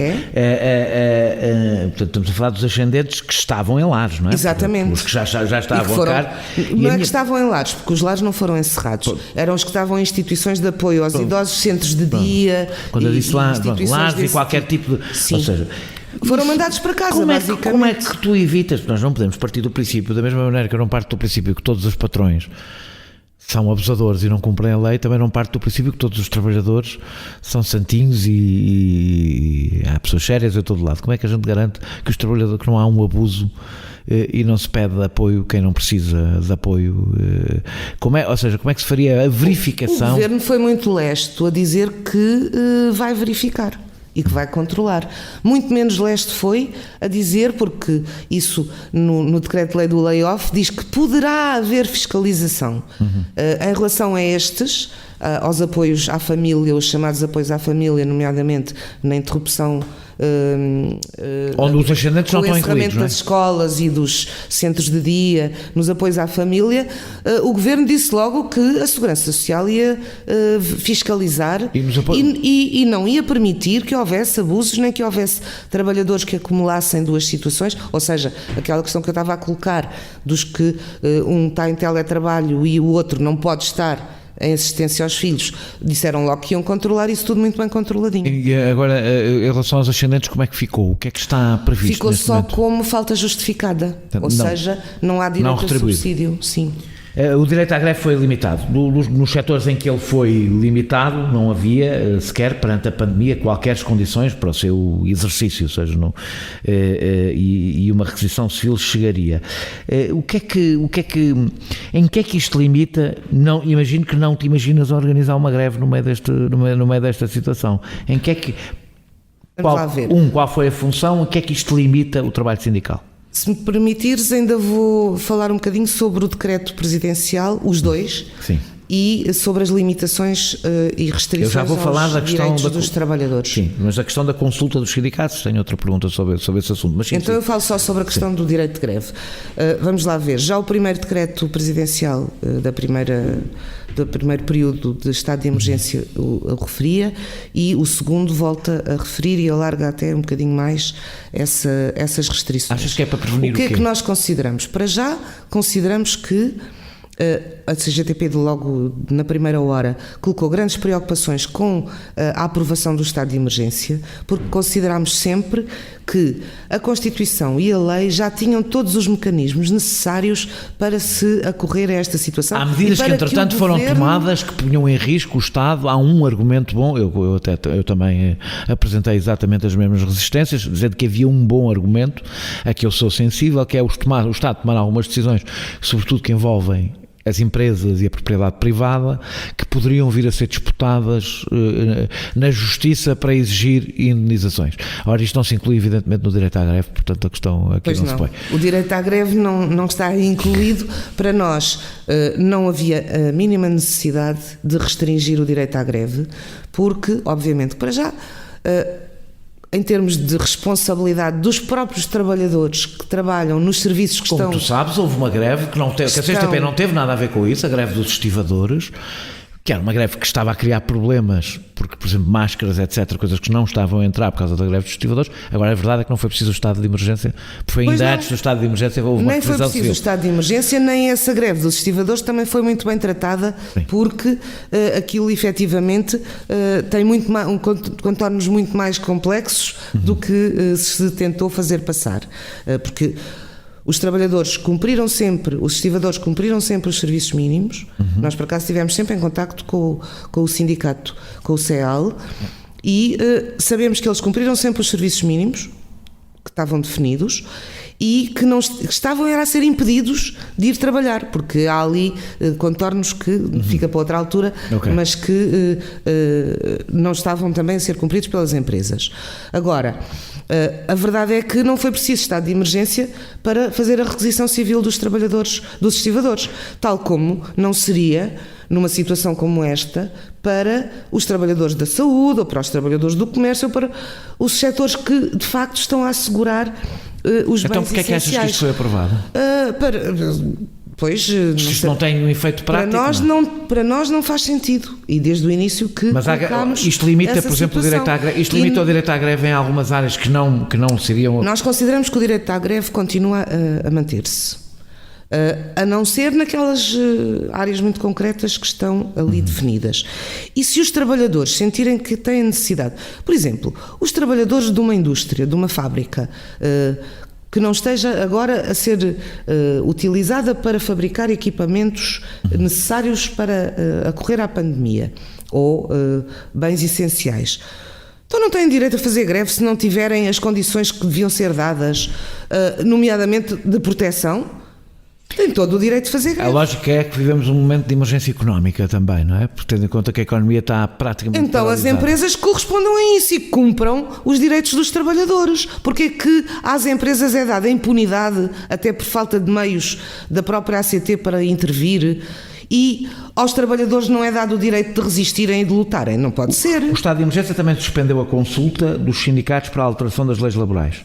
Portanto, estamos a falar dos ascendentes que estavam em lares, não é? Exatamente. Os que já estavam cá. Não é que estavam em lares, porque os lares não foram encerrados. Eram os que estavam em instituições de apoio aos idosos, centros de dia... Quando eu disse lares e qualquer tipo de... Sim. Ou seja... Foram mandados para casa, basicamente. Como é que tu evitas? Nós não podemos partir do princípio, da mesma maneira que eu não parto do princípio que todos os patrões são abusadores e não cumprem a lei, também não parto do princípio que todos os trabalhadores são santinhos e há pessoas sérias a todo lado. Como é que a gente garante que os trabalhadores, que não há um abuso e não se pede apoio quem não precisa de apoio? Ou seja, como é que se faria a verificação? O Governo foi muito lesto a dizer que vai verificar e que vai controlar. Muito menos leste foi a dizer, porque isso no decreto-lei do layoff diz que poderá haver fiscalização. Em relação a estes, aos apoios à família, os chamados apoios à família, nomeadamente na interrupção onde os ascendentes não estão incluídos, não é? Das escolas e dos centros de dia, nos apoios à família, o Governo disse logo que a Segurança Social ia fiscalizar e não ia permitir que houvesse abusos, nem que houvesse trabalhadores que acumulassem duas situações, ou seja, aquela questão que eu estava a colocar, dos que um está em teletrabalho e o outro não pode estar em assistência aos filhos, disseram logo que iam controlar isso tudo muito bem controladinho. E agora, em relação aos ascendentes, como é que ficou? O que é que está previsto? Ficou só momento? Como falta justificada, ou seja, não há direito a subsídio. Sim. O direito à greve foi limitado. Nos setores em que ele foi limitado, não havia sequer, perante a pandemia, qualquer condições para o seu exercício, ou seja, e uma requisição civil chegaria. Em que é que isto limita? Não, imagino que não te imaginas organizar uma greve no meio desta situação. Em que é que... Qual foi a função? Em que é que isto limita o trabalho sindical? Se me permitires, ainda vou falar um bocadinho sobre o decreto presidencial, os dois, sim, e sobre as limitações e restrições eu já vou falar aos da questão direitos dos trabalhadores. Sim, mas a questão da consulta dos sindicatos, tenho outra pergunta sobre esse assunto. Mas sim, então eu falo só sobre a questão do direito de greve. Vamos lá ver, já o primeiro decreto presidencial do primeiro período de estado de emergência o referia, e o segundo volta a referir e alarga até um bocadinho mais essas restrições. Achas que é para prevenir o que é que nós consideramos? Para já, consideramos que A CGTP, logo na primeira hora, colocou grandes preocupações com a aprovação do estado de emergência, porque considerámos sempre que a Constituição e a lei já tinham todos os mecanismos necessários para se acorrer a esta situação. Há medidas que, entretanto, foram tomadas que punham em risco o Estado. Há um argumento bom, eu também apresentei exatamente as mesmas resistências, dizendo que havia um bom argumento a que eu sou sensível, que é o Estado tomar algumas decisões, sobretudo que envolvem as empresas e a propriedade privada, que poderiam vir a ser disputadas na justiça para exigir indenizações. Ora, isto não se inclui evidentemente no direito à greve, portanto a questão aqui não se põe. O direito à greve não está incluído. Para nós não havia a mínima necessidade de restringir o direito à greve, porque, obviamente, para já, em termos de responsabilidade dos próprios trabalhadores que trabalham nos serviços que Como estão... tu sabes, houve uma greve que a CGTP não teve nada a ver com isso, a greve dos estivadores, que era uma greve que estava a criar problemas, porque, por exemplo, máscaras, etc., coisas que não estavam a entrar por causa da greve dos estivadores. Agora, a verdade é que não foi preciso o estado de emergência, porque foi ainda antes do estado de emergência houve uma nem foi preciso civil. O estado de emergência, nem essa greve dos estivadores também foi muito bem tratada. Sim. Porque aquilo efetivamente tem contornos muito mais complexos do que se tentou fazer passar. Porque os trabalhadores cumpriram sempre, os estivadores cumpriram sempre os serviços mínimos. Nós, por acaso, estivemos sempre em contacto com o sindicato, com o CEAL, e sabemos que eles cumpriram sempre os serviços mínimos, que estavam definidos, e que estavam a ser impedidos de ir trabalhar, porque há ali contornos que fica para outra altura, mas que não estavam também a ser cumpridos pelas empresas. Agora, a verdade é que não foi preciso estado de emergência para fazer a requisição civil dos trabalhadores, dos estivadores, tal como não seria numa situação como esta para os trabalhadores da saúde ou para os trabalhadores do comércio ou para os setores que de facto estão a assegurar os bens essenciais. Então porquê é que achas que isto foi aprovado? Pois, isto não tem um efeito prático? Para nós não faz sentido. E desde o início que colocámos isto limita, por exemplo, situação. O direito à greve. Isto limita o direito à greve em algumas áreas que não seriam... Nós consideramos que o direito à greve continua a manter-se. A não ser naquelas áreas muito concretas que estão ali definidas. E se os trabalhadores sentirem que têm necessidade... Por exemplo, os trabalhadores de uma indústria, de uma fábrica... que não esteja agora a ser utilizada para fabricar equipamentos necessários para acorrer à pandemia ou bens essenciais. Então não têm direito a fazer greve se não tiverem as condições que deviam ser dadas, nomeadamente de proteção. Tem todo o direito de fazer greve. A lógica é que vivemos um momento de emergência económica também, não é? Porque tendo em conta que a economia está praticamente então paralisada. As empresas correspondam a isso e cumpram os direitos dos trabalhadores. Porque é que às empresas é dada impunidade, até por falta de meios da própria ACT para intervir, e aos trabalhadores não é dado o direito de resistirem e de lutarem? Não pode ser. O estado de emergência também suspendeu a consulta dos sindicatos para a alteração das leis laborais.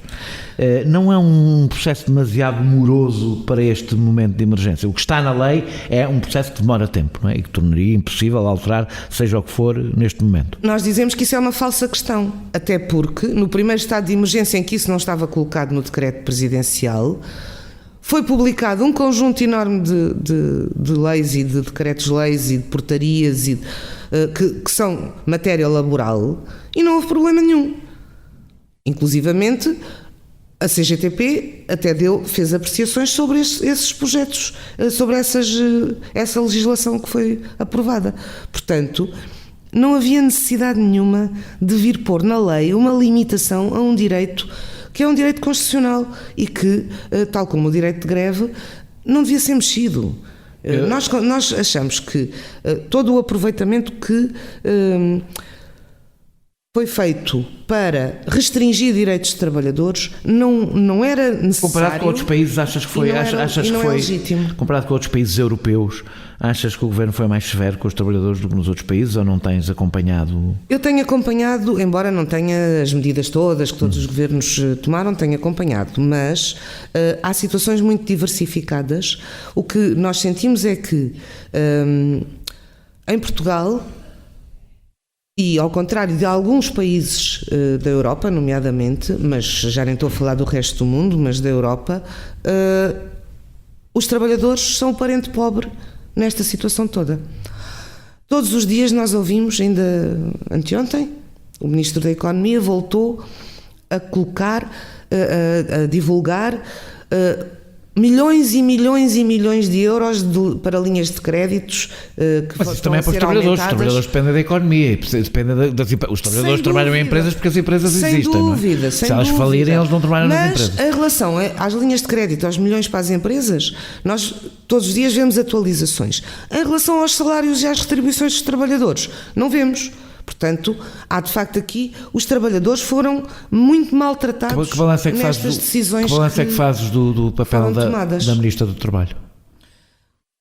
Não é um processo demasiado moroso para este momento de emergência? O que está na lei é um processo que demora tempo, não é? E que tornaria impossível alterar, seja o que for, neste momento. Nós dizemos que isso é uma falsa questão, até porque no primeiro estado de emergência em que isso não estava colocado no decreto presidencial, foi publicado um conjunto enorme de leis e de decretos-leis e de portarias que são matéria laboral, e não houve problema nenhum. Inclusivamente, a CGTP até fez apreciações sobre esses projetos, sobre essa legislação que foi aprovada. Portanto, não havia necessidade nenhuma de vir pôr na lei uma limitação a um direito que é um direito constitucional e que, tal como o direito de greve, não devia ser mexido. Nós achamos que todo o aproveitamento que foi feito para restringir direitos de trabalhadores não era necessário. Comparado com outros países, achas que foi legítimo. Comparado com outros países europeus, achas que o governo foi mais severo com os trabalhadores do que nos outros países, ou não tens acompanhado? Eu tenho acompanhado, embora não tenha as medidas todas que todos os governos tomaram, tenho acompanhado, mas há situações muito diversificadas. O que nós sentimos é que em Portugal, e ao contrário de alguns países da Europa, nomeadamente, mas já nem estou a falar do resto do mundo, mas da Europa, os trabalhadores são o parente pobre nesta situação toda. Todos os dias nós ouvimos, ainda anteontem, o Ministro da Economia voltou a colocar, a divulgar milhões e milhões e milhões de euros para linhas de créditos que mas isso também é para os trabalhadores. Os trabalhadores dependem da economia, os trabalhadores trabalham em empresas porque as empresas existem. Dúvida, se elas falirem, eles não trabalham nas empresas. Mas em relação às linhas de crédito, aos milhões para as empresas, nós todos os dias vemos atualizações. Em relação aos salários e às retribuições dos trabalhadores, não vemos. Portanto, há de facto aqui, os trabalhadores foram muito maltratados nestas decisões. Que balanço é que fazes do papel da Ministra do Trabalho?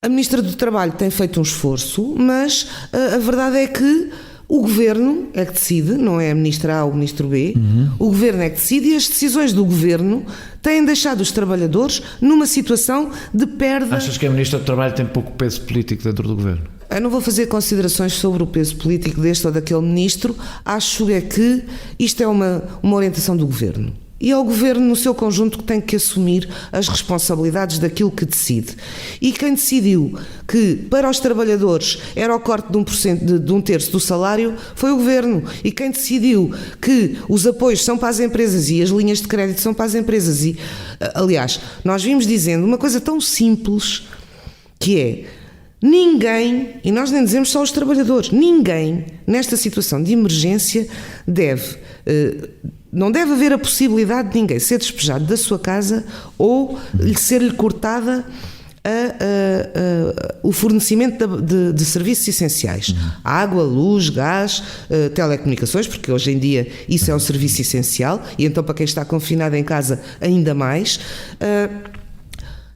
A Ministra do Trabalho tem feito um esforço, mas a verdade é que o Governo é que decide, não é a Ministra A ou o Ministro B, o Governo é que decide e as decisões do Governo têm deixado os trabalhadores numa situação de perda. Achas que a Ministra do Trabalho tem pouco peso político dentro do Governo? Eu não vou fazer considerações sobre o peso político deste ou daquele ministro, acho é que isto é uma orientação do Governo. E é o Governo no seu conjunto que tem que assumir as responsabilidades daquilo que decide. E quem decidiu que para os trabalhadores era o corte de 1%, de 1/3 do salário foi o Governo. E quem decidiu que os apoios são para as empresas e as linhas de crédito são para as empresas. E, aliás, nós vimos dizendo uma coisa tão simples que é: ninguém, e nós nem dizemos só os trabalhadores, ninguém nesta situação de emergência não deve haver a possibilidade de ninguém ser despejado da sua casa ou ser-lhe cortada o fornecimento de serviços essenciais. Água, luz, gás, telecomunicações, porque hoje em dia isso é um serviço essencial e então para quem está confinado em casa ainda mais.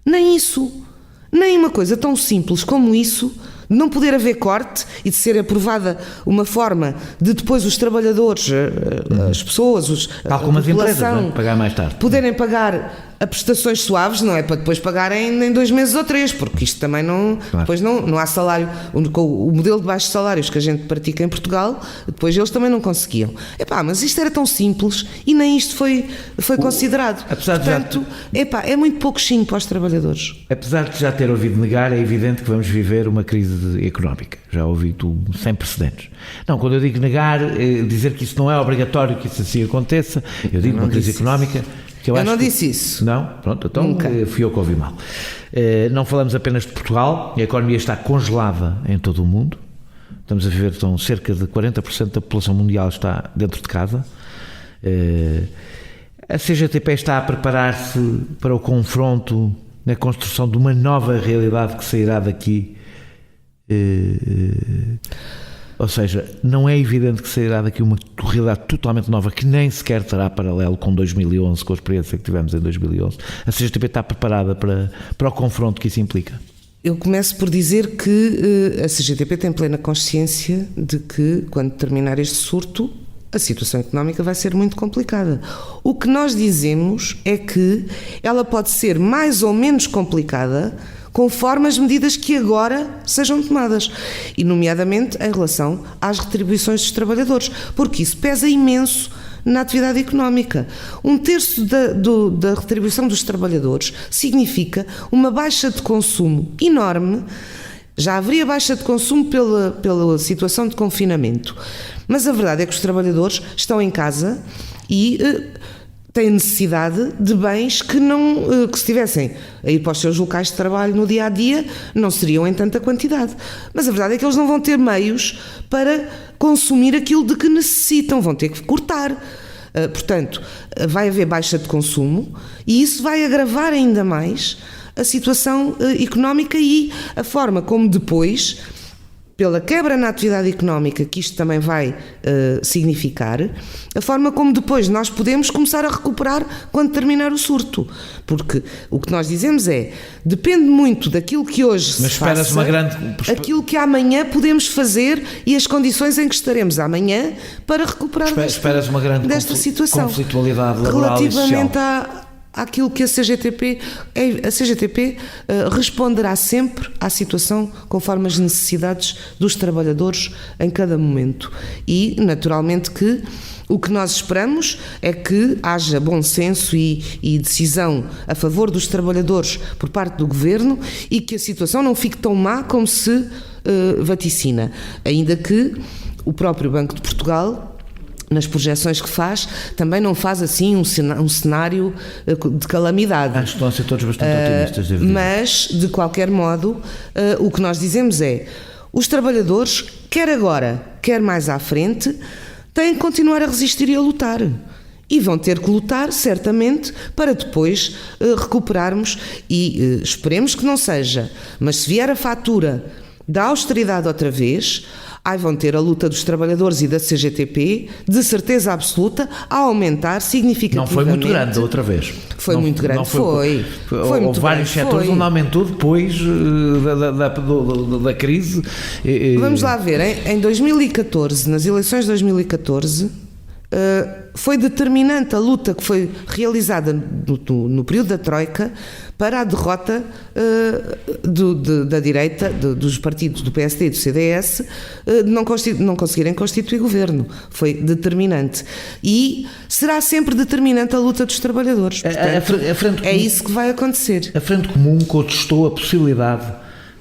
Nem isso. Nem uma coisa tão simples como isso, de não poder haver corte e de ser aprovada uma forma de depois os trabalhadores, as pessoas, a algumas empresas, não é? Pagar mais tarde. Poderem pagar a prestações suaves, não é para depois pagarem em 2 meses ou 3, porque isto também não, claro. Depois não há salário, o modelo de baixos salários que a gente pratica em Portugal, depois eles também não conseguiam. Mas isto era tão simples e nem isto foi considerado. Portanto, é muito pouquinho para os trabalhadores. Apesar de já ter ouvido negar, é evidente que vamos viver uma crise económica. Já ouvi tudo sem precedentes. Não, quando eu digo negar, dizer que isso não é obrigatório que isso assim aconteça, eu digo uma crise económica. Eu não disse isso. Não? Pronto, então nunca. Fui eu que ouvi mal. Não falamos apenas de Portugal, a economia está congelada em todo o mundo. Estamos a viver, então, cerca de 40% da população mundial está dentro de casa. A CGTP está a preparar-se para o confronto na construção de uma nova realidade que sairá daqui. Ou seja, não é evidente que sairá daqui uma realidade totalmente nova que nem sequer terá paralelo com 2011, com a experiência que tivemos em 2011. A CGTP está preparada para o confronto que isso implica? Eu começo por dizer que a CGTP tem plena consciência de que, quando terminar este surto, a situação económica vai ser muito complicada. O que nós dizemos é que ela pode ser mais ou menos complicada conforme as medidas que agora sejam tomadas, e nomeadamente em relação às retribuições dos trabalhadores, porque isso pesa imenso na atividade económica. 1/3 da retribuição dos trabalhadores significa uma baixa de consumo enorme. Já haveria baixa de consumo pela situação de confinamento, mas a verdade é que os trabalhadores estão em casa e têm necessidade de bens que se estivessem a ir para os seus locais de trabalho no dia a dia, não seriam em tanta quantidade. Mas a verdade é que eles não vão ter meios para consumir aquilo de que necessitam, vão ter que cortar. Portanto, vai haver baixa de consumo e isso vai agravar ainda mais a situação económica e a forma como depois, pela quebra na atividade económica que isto também vai significar, a forma como depois nós podemos começar a recuperar quando terminar o surto. Porque o que nós dizemos depende muito daquilo que hoje se faça, aquilo que amanhã podemos fazer e as condições em que estaremos amanhã para recuperar esperas uma grande desta situação. Conflitualidade laboral relativamente e social. àquilo que a CGTP responderá sempre à situação conforme as necessidades dos trabalhadores em cada momento. E, naturalmente, que o que nós esperamos é que haja bom senso e decisão a favor dos trabalhadores por parte do Governo e que a situação não fique tão má como se vaticina. Ainda que o próprio Banco de Portugal, nas projeções que faz, também não faz assim um cenário de calamidade. Acho que estão a ser todos bastante otimistas, devo dizer. Mas, de qualquer modo, o que nós dizemos é: os trabalhadores, quer agora, quer mais à frente, têm que continuar a resistir e a lutar. E vão ter que lutar, certamente, para depois recuperarmos, e esperemos que não seja, mas se vier a fatura da austeridade outra vez, vão ter a luta dos trabalhadores e da CGTP, de certeza absoluta, a aumentar significativamente. Não foi muito grande outra vez. Foi muito grande, foi. Houve vários setores onde aumentou depois da crise. Vamos lá ver, em 2014, nas eleições de 2014, foi determinante a luta que foi realizada no período da Troika para a derrota da direita, dos partidos do PSD e do CDS, de não conseguirem constituir governo. Foi determinante. E será sempre determinante a luta dos trabalhadores. Portanto, isso que vai acontecer. A Frente Comum contestou a possibilidade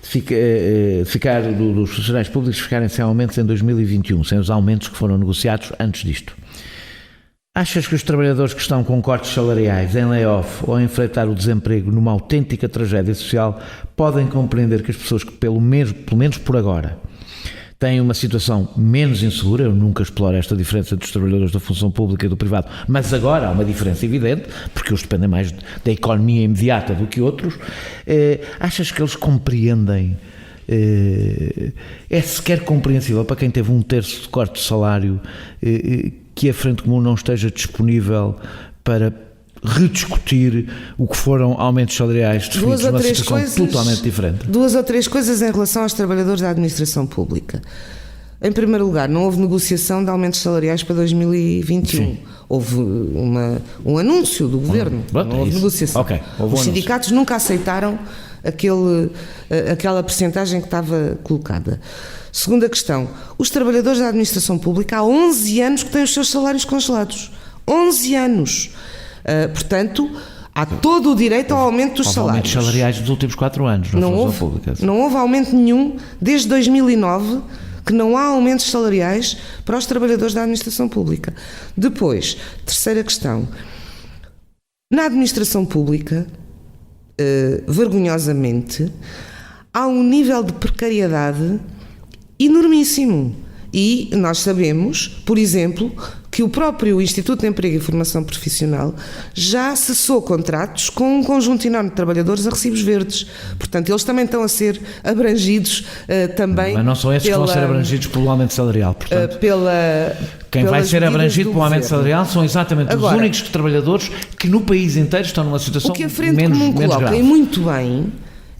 de ficar dos funcionários públicos ficarem sem aumentos em 2021, sem os aumentos que foram negociados antes disto. Achas que os trabalhadores que estão com cortes salariais, em layoff ou a enfrentar o desemprego numa autêntica tragédia social podem compreender que as pessoas que, pelo menos por agora, têm uma situação menos insegura? Eu nunca exploro esta diferença dos trabalhadores da função pública e do privado, mas agora há uma diferença evidente, porque eles dependem mais da economia imediata do que outros. Achas que eles compreendem? É sequer compreensível para quem teve 1/3 de corte de salário que a Frente Comum não esteja disponível para rediscutir o que foram aumentos salariais definidos numa situação totalmente diferente? 2 ou 3 coisas em relação aos trabalhadores da administração pública. Em primeiro lugar, não houve negociação de aumentos salariais para 2021. Sim. Houve um anúncio do Governo, não houve negociação. Okay, Os sindicatos nunca aceitaram aquela percentagem que estava colocada. Segunda questão, os trabalhadores da administração pública há 11 anos que têm os seus salários congelados. 11 anos. Portanto, há todo o direito ao aumento dos salários. Aumentos salariais dos últimos 4 anos na função pública. Não houve aumento nenhum desde 2009, que não há aumentos salariais para os trabalhadores da administração pública. Depois, terceira questão, na administração pública, vergonhosamente, há um nível de precariedade enormíssimo. E nós sabemos, por exemplo, que o próprio Instituto de Emprego e Formação Profissional já cessou contratos com um conjunto enorme de trabalhadores a recibos verdes. Portanto, eles também estão a ser abrangidos também. Mas não são esses que vão ser abrangidos pelo aumento salarial. Portanto, quem vai ser abrangido pelo aumento salarial são exatamente os únicos trabalhadores que no país inteiro estão numa situação menos grave. O que a Frente Comum coloca, e muito bem,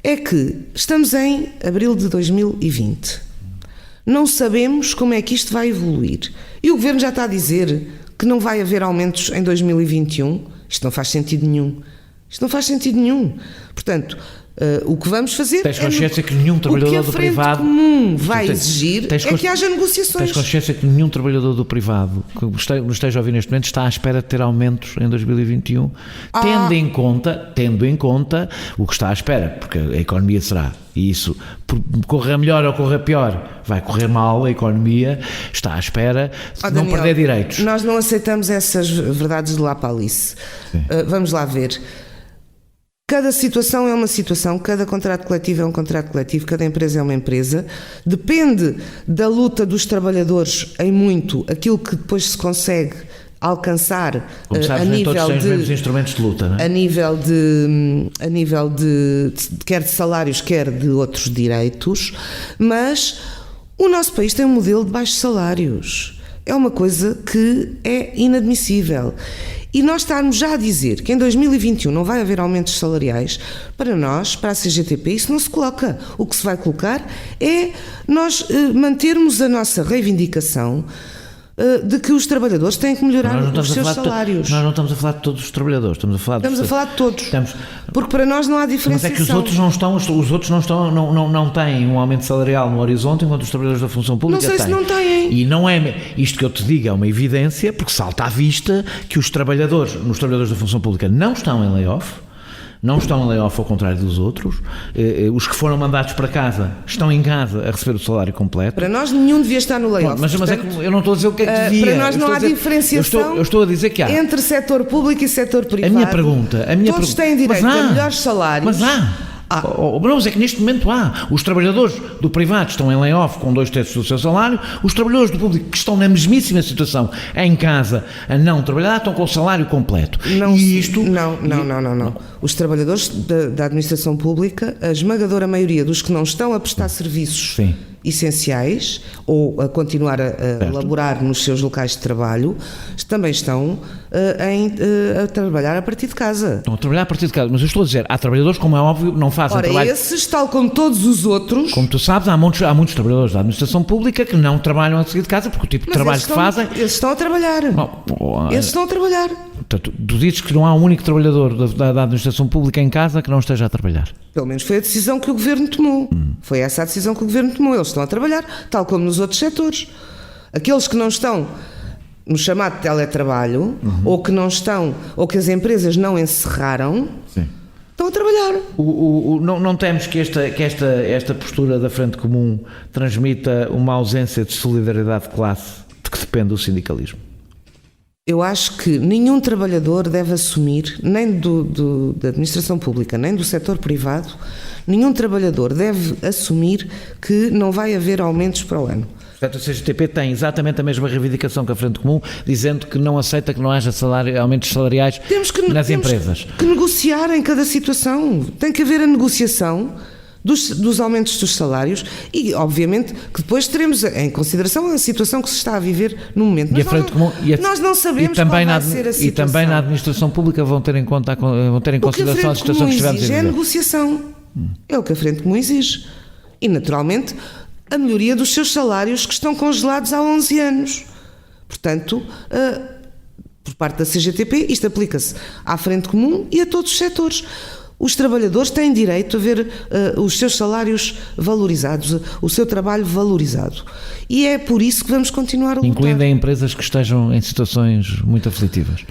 é que estamos em abril de 2020. Não sabemos como é que isto vai evoluir. E o Governo já está a dizer que não vai haver aumentos em 2021. Isto não faz sentido nenhum. Portanto, o que vamos fazer Tens consciência que nenhum trabalhador do privado comum vai exigir que haja negociações. Tens consciência que nenhum trabalhador do privado que nos esteja a ouvir neste momento está à espera de ter aumentos em 2021, tendo em conta o que está à espera, porque a economia será, e isso, correr melhor ou correr pior, vai correr mal, a economia está à espera de não perder direitos. Nós não aceitamos essas verdades de lá para Alice. Vamos lá ver. Cada situação é uma situação, cada contrato coletivo é um contrato coletivo, cada empresa é uma empresa. Depende da luta dos trabalhadores em muito aquilo que depois se consegue alcançar. Como sabes, nem todos têm os mesmos instrumentos de luta, não é? A nível de quer de salários, quer de outros direitos, mas o nosso país tem um modelo de baixos salários. É uma coisa que é inadmissível. E nós estarmos já a dizer que em 2021 não vai haver aumentos salariais, para nós, para a CGTP, isso não se coloca. O que se vai colocar é nós mantermos a nossa reivindicação de que os trabalhadores têm que melhorar os seus salários. Nós não estamos a falar de todos os trabalhadores, estamos a falar de todos. Porque para nós não há diferenciação. Mas é que os outros não têm um aumento salarial no horizonte, enquanto os trabalhadores da função pública têm. Não sei se não têm. E não é isto que eu te digo, é uma evidência, porque salta à vista que os trabalhadores da função pública não estão em layoff. Não estão em layoff ao contrário dos outros. Os que foram mandados para casa estão em casa a receber o salário completo. Para nós nenhum devia estar no layoff. Mas é que eu não estou a dizer o que é que devia. Para nós não há diferenciação eu estou a dizer que há. Entre setor público e setor privado. A minha pergunta todos têm direito a melhores salários. Mas há. Mas é que neste momento há. Os trabalhadores do privado estão em layoff com 2/3 do seu salário, os trabalhadores do público que estão na mesmíssima situação em casa a não trabalhar estão com o salário completo. Não. Os trabalhadores da administração pública, a esmagadora maioria dos que não estão a prestar serviços essenciais ou a continuar a laborar nos seus locais de trabalho, também estão a trabalhar a partir de casa. Estão a trabalhar a partir de casa, mas eu estou a dizer, há trabalhadores, como é óbvio, não fazem trabalho. Esses, tal como todos os outros... Como tu sabes, há muitos trabalhadores da administração pública que não trabalham a seguir de casa, porque o tipo de trabalho que fazem... Eles estão a trabalhar. Eles estão a trabalhar. Portanto, tu dizes que não há um único trabalhador da administração pública em casa que não esteja a trabalhar. Pelo menos foi a decisão que o Governo tomou. Foi essa a decisão que o Governo tomou. Eles estão a trabalhar, tal como nos outros setores. Aqueles que não estão no chamado teletrabalho, ou que não estão, ou que as empresas não encerraram, estão a trabalhar. Não temos que esta postura da Frente Comum transmita uma ausência de solidariedade de classe de que depende o sindicalismo? Eu acho que nenhum trabalhador deve assumir, nem da administração pública, nem do setor privado, nenhum trabalhador deve assumir que não vai haver aumentos para o ano. Portanto, a CGTP tem exatamente a mesma reivindicação que a Frente Comum, dizendo que não aceita que não haja aumentos salariais nas empresas. Temos que negociar em cada situação. Tem que haver a negociação dos aumentos dos salários e, obviamente, que depois teremos em consideração a situação que se está a viver no momento. Mas nós não sabemos qual vai ser a situação. E também na administração pública vão ter em consideração a situação que estivemos a viver. É a negociação. É o que a Frente Comum exige. E, naturalmente, a melhoria dos seus salários que estão congelados há 11 anos. Portanto, por parte da CGTP, isto aplica-se à Frente Comum e a todos os setores. Os trabalhadores têm direito a ver os seus salários valorizados, o seu trabalho valorizado. E é por isso que vamos continuar a lutar. Incluindo em empresas que estejam em situações muito aflitivas.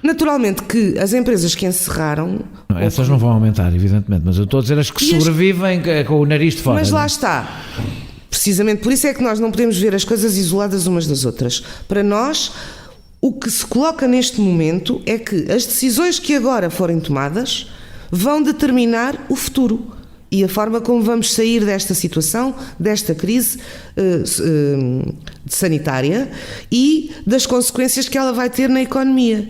Naturalmente que as empresas que encerraram... Essas não vão aumentar, evidentemente, mas eu estou a dizer as que sobrevivem com o nariz de fora. Mas lá está. Precisamente por isso é que nós não podemos ver as coisas isoladas umas das outras. Para nós, o que se coloca neste momento é que as decisões que agora forem tomadas vão determinar o futuro e a forma como vamos sair desta situação, desta crise sanitária e das consequências que ela vai ter na economia.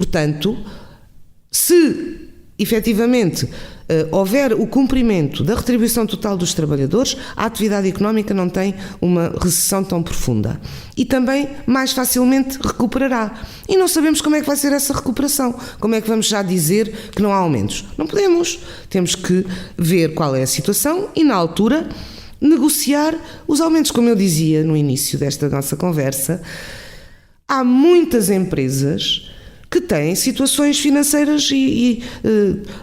Portanto, se efetivamente houver o cumprimento da retribuição total dos trabalhadores, a atividade económica não tem uma recessão tão profunda e também mais facilmente recuperará. E não sabemos como é que vai ser essa recuperação, como é que vamos já dizer que não há aumentos. Não podemos. Temos que ver qual é a situação e, na altura, negociar os aumentos. Como eu dizia no início desta nossa conversa, há muitas empresas que têm situações financeiras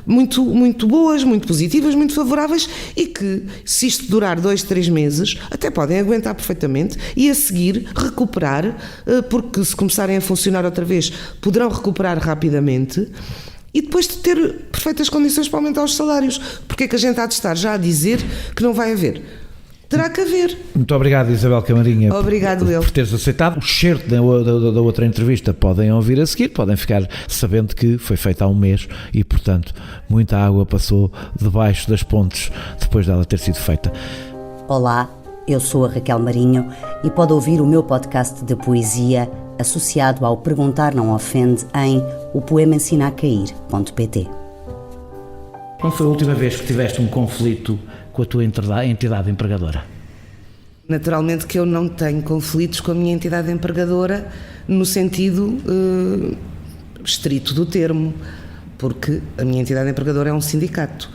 muito boas, muito positivas, muito favoráveis e que, se isto durar 2-3 meses, até podem aguentar perfeitamente e a seguir recuperar, porque se começarem a funcionar outra vez, poderão recuperar rapidamente e depois de ter perfeitas condições para aumentar os salários. Porque é que a gente há de estar já a dizer que não vai haver? Terá que haver. Muito obrigado, Isabel Camarinha, por teres aceitado. O excerto da outra entrevista podem ouvir a seguir, podem ficar sabendo que foi feita há um mês e, portanto, muita água passou debaixo das pontes depois dela ter sido feita. Olá, eu sou a Raquel Marinho e pode ouvir o meu podcast de poesia associado ao Perguntar Não Ofende em opoemaensinacair.pt. Quando foi a última vez que tiveste um conflito com a tua entidade empregadora? Naturalmente que eu não tenho conflitos com a minha entidade empregadora no sentido estrito do termo, porque a minha entidade empregadora é um sindicato,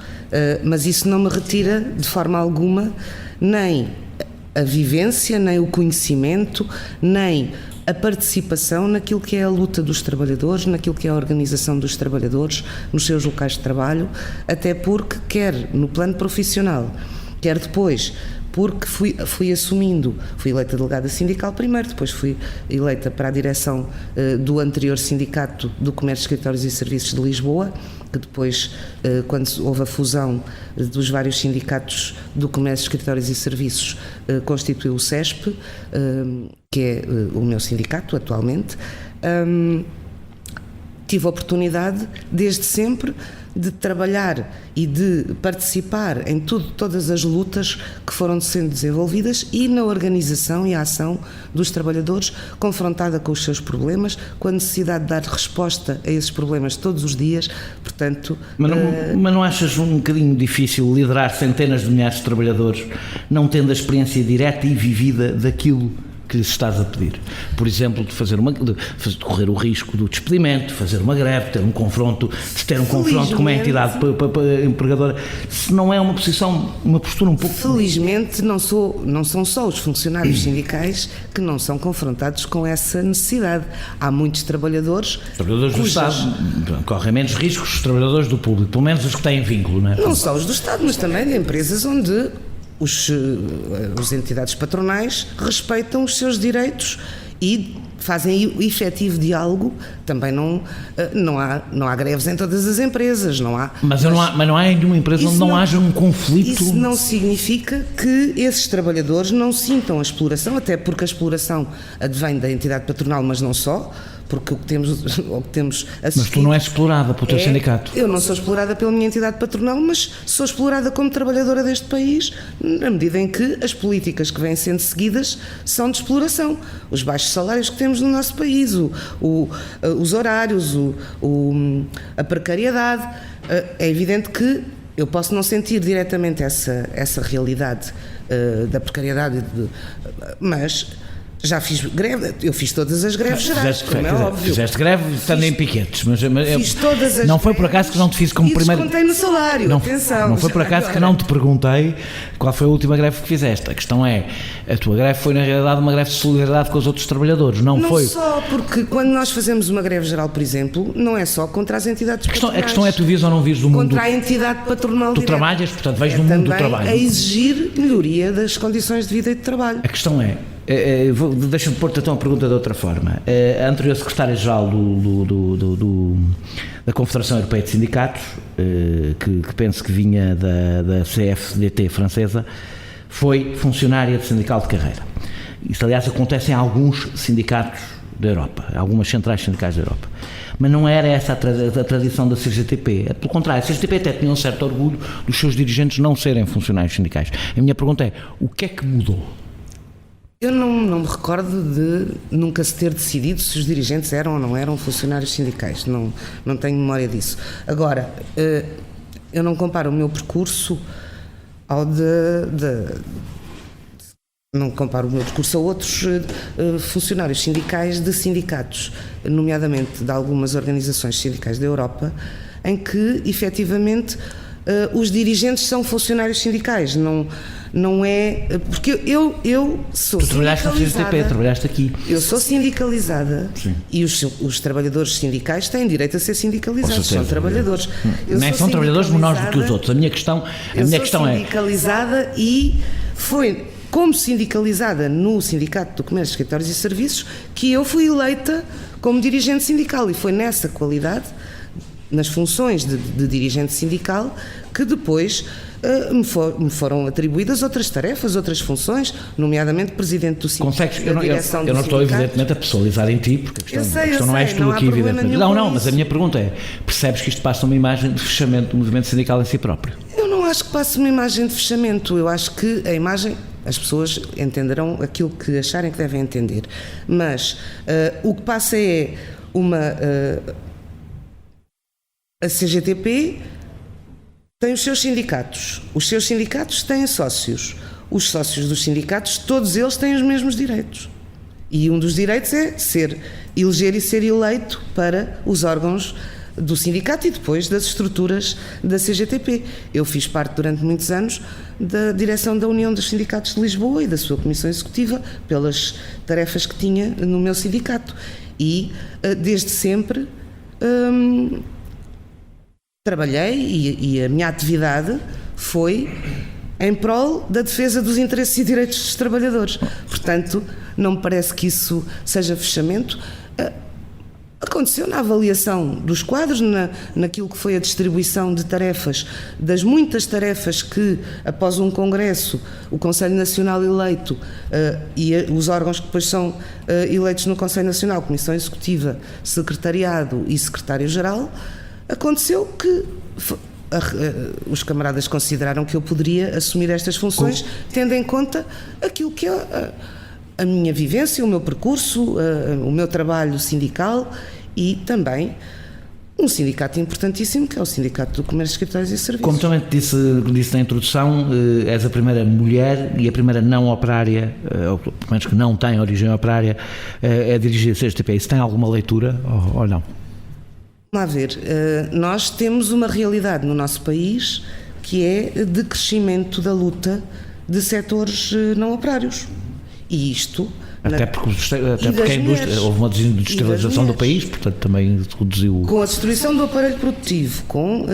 mas isso não me retira de forma alguma nem a vivência, nem o conhecimento, nem a participação naquilo que é a luta dos trabalhadores, naquilo que é a organização dos trabalhadores nos seus locais de trabalho, até porque quer no plano profissional, quer depois, porque fui assumindo, fui eleita delegada sindical primeiro, depois fui eleita para a direção do anterior Sindicato do Comércio, Escritórios e Serviços de Lisboa, que depois, quando houve a fusão dos vários sindicatos do Comércio, Escritórios e Serviços, constituiu o CESP, que é o meu sindicato atualmente. Tive a oportunidade, desde sempre, de trabalhar e de participar em todas as lutas que foram sendo desenvolvidas e na organização e ação dos trabalhadores, confrontada com os seus problemas, com a necessidade de dar resposta a esses problemas todos os dias, portanto... Mas não achas um bocadinho difícil liderar centenas de milhares de trabalhadores, não tendo a experiência direta e vivida daquilo que lhes estás a pedir? Por exemplo, de correr o risco do despedimento, de fazer uma greve, de ter um confronto com uma entidade empregadora, se não é uma postura um pouco... Felizmente não são só os funcionários sindicais que não são confrontados com essa necessidade. Há muitos trabalhadores do Estado correm menos riscos, os trabalhadores do público, pelo menos os que têm vínculo, não é? Não só os do Estado, mas também de empresas onde as entidades patronais respeitam os seus direitos e fazem o efetivo diálogo. Também não há greves em todas as empresas, não há. Mas não há nenhuma empresa onde não haja um conflito. Isso não significa que esses trabalhadores não sintam a exploração, até porque a exploração advém da entidade patronal, mas não só. Porque o que temos assistido... Mas tu não és explorada pelo teu sindicato. Eu não sou explorada pela minha entidade patronal, mas sou explorada como trabalhadora deste país, na medida em que as políticas que vêm sendo seguidas são de exploração. Os baixos salários que temos no nosso país, os horários, a precariedade. É evidente que eu posso não sentir diretamente essa realidade da precariedade, mas... Já fiz greve, eu fiz todas as greves gerais, como é óbvio. Fizeste greve estando em piquetes, mas fiz todas as não foi por acaso que não te fiz como primeiro... E descontei no salário, atenção. Não foi por acaso que não te perguntei qual foi a última greve que fizeste. A questão é, a tua greve foi na realidade uma greve de solidariedade com os outros trabalhadores, não foi? Não só, porque quando nós fazemos uma greve geral, por exemplo, não é só contra as entidades patronais. A questão é, tu vias ou não vias do mundo... Contra a entidade patronal direta. Tu trabalhas, portanto, vais do mundo do trabalho. A exigir melhoria das condições de vida e de trabalho. A questão é, deixa-me pôr-te então a pergunta de outra forma. A anterior secretária-geral da Confederação Europeia de Sindicatos, que penso que vinha da CFDT francesa, foi funcionária de sindical de carreira. Isso, aliás, acontece em alguns sindicatos da Europa, algumas centrais sindicais da Europa. Mas não era essa a tradição da CGTP. Pelo contrário, a CGTP até tinha um certo orgulho dos seus dirigentes não serem funcionários sindicais. A minha pergunta é, o que é que mudou? Eu não me recordo de nunca se ter decidido se os dirigentes eram ou não eram funcionários sindicais. Não tenho memória disso. Agora, eu não comparo o meu percurso ao não comparo o meu percurso a outros funcionários sindicais de sindicatos, nomeadamente de algumas organizações sindicais da Europa, em que, efetivamente, os dirigentes são funcionários sindicais, não é... Porque eu sou Tu trabalhaste na CGTP, trabalhaste aqui. Eu sou sindicalizada. Sim. E os trabalhadores sindicais têm direito a ser sindicalizados, são trabalhadores. Nem são trabalhadores menores do que os outros. A minha questão é... sindicalizada e foi como sindicalizada no Sindicato do Comércio, Escritórios e Serviços que eu fui eleita como dirigente sindical, e foi nessa qualidade, nas funções de dirigente sindical, que depois me foram atribuídas outras tarefas, outras funções, nomeadamente presidente do sindicato. Eu não estou evidentemente a pessoalizar em ti, porque a questão não és tu aqui, evidentemente. Não, mas a minha pergunta é, percebes que isto passa uma imagem de fechamento do movimento sindical em si próprio? Eu não acho que passe uma imagem de fechamento, eu acho que a imagem... As pessoas entenderão aquilo que acharem que devem entender, mas o que passa é a CGTP tem os seus sindicatos têm sócios, os sócios dos sindicatos, todos eles têm os mesmos direitos, e um dos direitos é eleger e ser eleito para os órgãos do sindicato e depois das estruturas da CGTP. Eu fiz parte durante muitos anos da direção da União dos Sindicatos de Lisboa e da sua comissão executiva pelas tarefas que tinha no meu sindicato e desde sempre trabalhei e a minha atividade foi em prol da defesa dos interesses e direitos dos trabalhadores. Portanto, não me parece que isso seja fechamento. Aconteceu na avaliação dos quadros, naquilo que foi a distribuição de tarefas, das muitas tarefas que, após um congresso, o Conselho Nacional eleito e os órgãos que depois são eleitos no Conselho Nacional, Comissão Executiva, Secretariado e Secretário-Geral, aconteceu que os camaradas consideraram que eu poderia assumir estas funções, tendo em conta aquilo que é a minha vivência, o meu percurso, o meu trabalho sindical e também um sindicato importantíssimo que é o Sindicato do Comércio, Escritórios e Serviços. Como também disse na introdução, és a primeira mulher e a primeira não operária, ou pelo menos que não tem origem operária, a dirigir a CGTP. Isso tem alguma leitura ou não? Vamos lá ver, nós temos uma realidade no nosso país que é de crescimento da luta de setores não operários. E isto... Até porque a indústria, houve uma desindustrialização do país, portanto também reduziu... Com a destruição do aparelho produtivo, com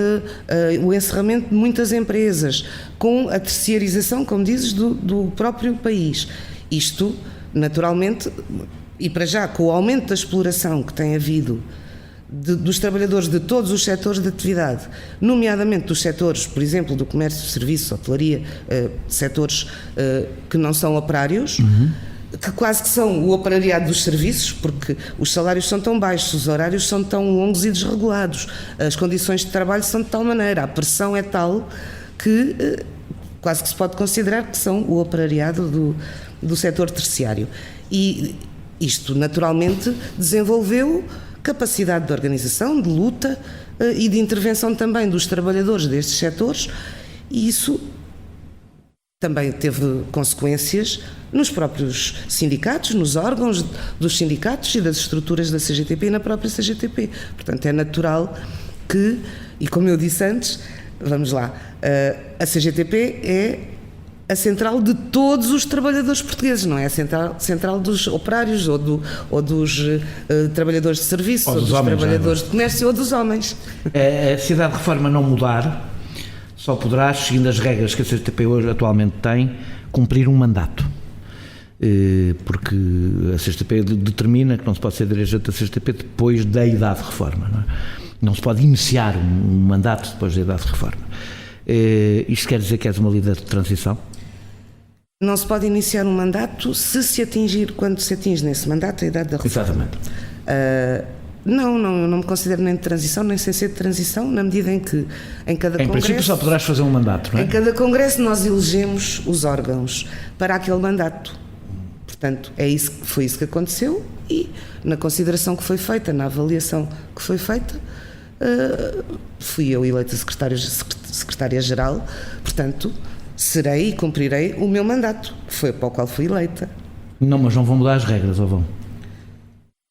o encerramento de muitas empresas, com a terciarização, como dizes, do próprio país. Isto, naturalmente, e para já com o aumento da exploração que tem havido dos trabalhadores de todos os setores de atividade, nomeadamente dos setores, por exemplo, do comércio, serviço, hotelaria, setores que não são operários, que quase que são o operariado dos serviços, porque os salários são tão baixos, os horários são tão longos e desregulados, as condições de trabalho são de tal maneira, a pressão é tal que quase que se pode considerar que são o operariado do setor terciário. E isto, naturalmente, desenvolveu capacidade de organização, de luta e de intervenção também dos trabalhadores destes setores, e isso também teve consequências nos próprios sindicatos, nos órgãos dos sindicatos e das estruturas da CGTP e na própria CGTP. Portanto, é natural que, e como eu disse antes, vamos lá, a CGTP é a central de todos os trabalhadores portugueses, não é a central dos operários ou dos trabalhadores de serviço, ou dos trabalhadores de comércio ou dos homens. Se a reforma não mudar, só poderá, seguindo as regras que a CGTP hoje atualmente tem, cumprir um mandato. Porque a CGTP determina que não se pode ser dirigente da CGTP depois da idade de reforma. Não é? Não se pode iniciar um mandato depois da idade de reforma. Isto quer dizer que és uma líder de transição? Não se pode iniciar um mandato se atingir, quando se atinge nesse mandato, a idade da reforma. Exatamente. Não me considero nem de transição, nem sem ser de transição, na medida em que em cada congresso... Em princípio só poderás fazer um mandato, não é? Em cada congresso nós elegemos os órgãos para aquele mandato. Portanto, foi isso que aconteceu e na consideração que foi feita, na avaliação que foi feita, fui eu eleita secretária-geral, portanto, serei e cumprirei o meu mandato, que foi para o qual fui eleita. Não, mas não vão mudar as regras, ou vão?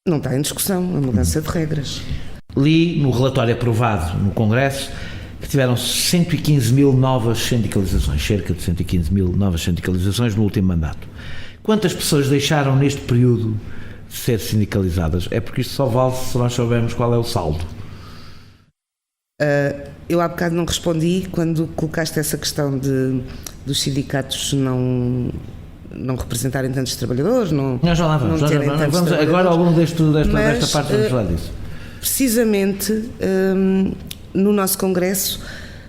Não está em discussão a mudança de regras. Li no relatório aprovado no Congresso que tiveram 115 mil novas sindicalizações, cerca de 115 mil novas sindicalizações no último mandato. Quantas pessoas deixaram neste período de ser sindicalizadas? É porque isto só vale se nós soubermos qual é o saldo. Eu há bocado não respondi quando colocaste essa questão dos sindicatos não representarem tantos trabalhadores, Nós já lá vamos, vamos agora ao longo desta parte vamos falar disso. Precisamente no nosso Congresso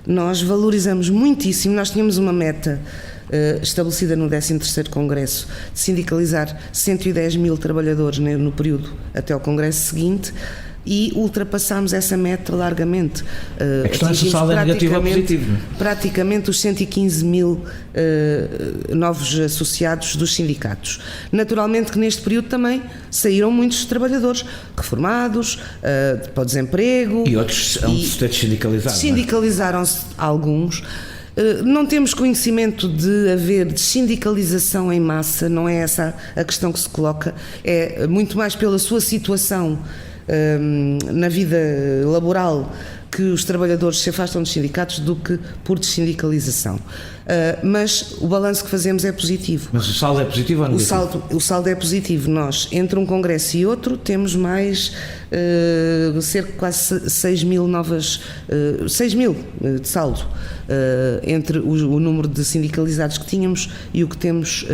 nós valorizamos muitíssimo, nós tínhamos uma meta estabelecida no 13º Congresso de sindicalizar 110 mil trabalhadores no período até ao Congresso seguinte, e ultrapassámos essa meta largamente. A questão social é negativa ou positiva? Praticamente os 115 mil novos associados dos sindicatos. Naturalmente que neste período também saíram muitos trabalhadores reformados, para o desemprego. E outros são sindicalizados. Sindicalizaram-se alguns. Não temos conhecimento de haver desindicalização em massa, não é essa a questão que se coloca, é muito mais pela sua situação na vida laboral que os trabalhadores se afastam dos sindicatos do que por dessindicalização. Mas o balanço que fazemos é positivo. Mas o saldo é positivo ou negativo? O saldo é positivo. Nós, entre um congresso e outro, temos mais cerca de quase 6 mil de saldo, entre o número de sindicalizados que tínhamos e o que temos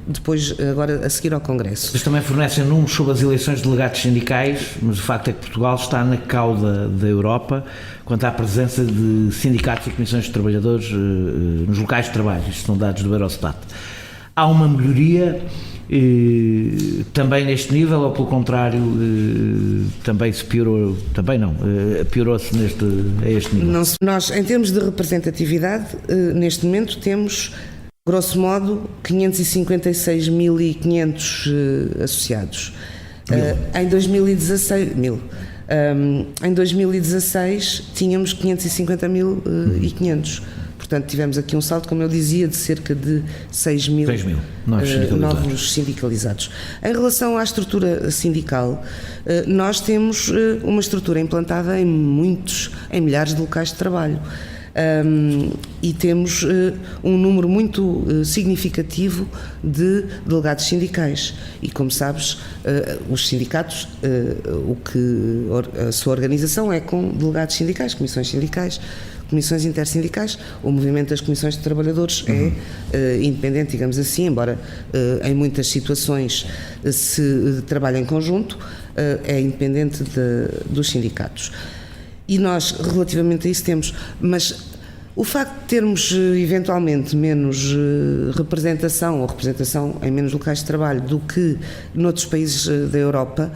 depois, agora a seguir ao Congresso. Vocês também fornecem números sobre as eleições de delegados sindicais, mas o facto é que Portugal está na cauda da Europa quanto à presença de sindicatos e comissões de trabalhadores nos locais de trabalho. Isto são dados do Eurostat. Há uma melhoria também neste nível, ou pelo contrário também se piorou? Também não, piorou-se a este nível? Nós, em termos de representatividade, neste momento temos, grosso modo, 556.500 associados. Em 2016 tínhamos 550.500. Portanto, tivemos aqui um salto, como eu dizia, de cerca de 6 mil novos sindicalizados. Em relação à estrutura sindical, nós temos uma estrutura implantada em milhares de locais de trabalho. E temos um número muito significativo de delegados sindicais e, como sabes, os sindicatos, a sua organização é com delegados sindicais, comissões intersindicais. O movimento das comissões de trabalhadores é independente, digamos assim, embora em muitas situações se trabalhe em conjunto, é independente dos sindicatos. E nós, relativamente a isso, temos, mas o facto de termos eventualmente menos representação ou representação em menos locais de trabalho do que noutros países da Europa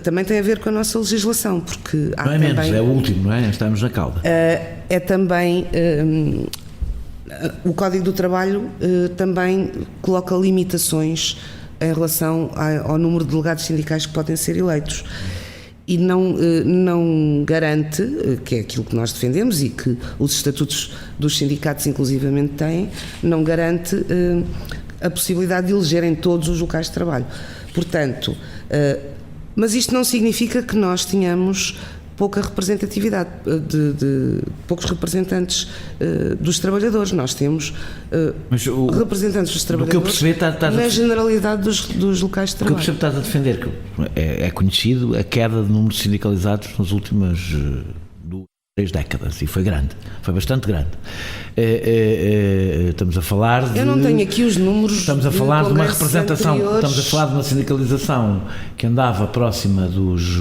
também tem a ver com a nossa legislação, porque há não é menos, é o último, não é? Estamos na cauda. É também o Código do Trabalho também coloca limitações em relação ao número de delegados sindicais que podem ser eleitos. E não garante, que é aquilo que nós defendemos e que os estatutos dos sindicatos inclusivamente têm, não garante a possibilidade de elegerem todos os locais de trabalho. Portanto, mas isto não significa que nós tenhamos pouca representatividade, de poucos representantes dos trabalhadores. Nós temos representantes dos trabalhadores na generalidade dos locais de trabalho. O que eu percebo que estás a defender, que é conhecido a queda de número de sindicalizados nas últimas 3 décadas, e foi grande, foi bastante grande. Estamos a falar de... Eu não tenho aqui os números. Estamos a falar de uma representação, estamos a falar de uma sindicalização que andava próxima dos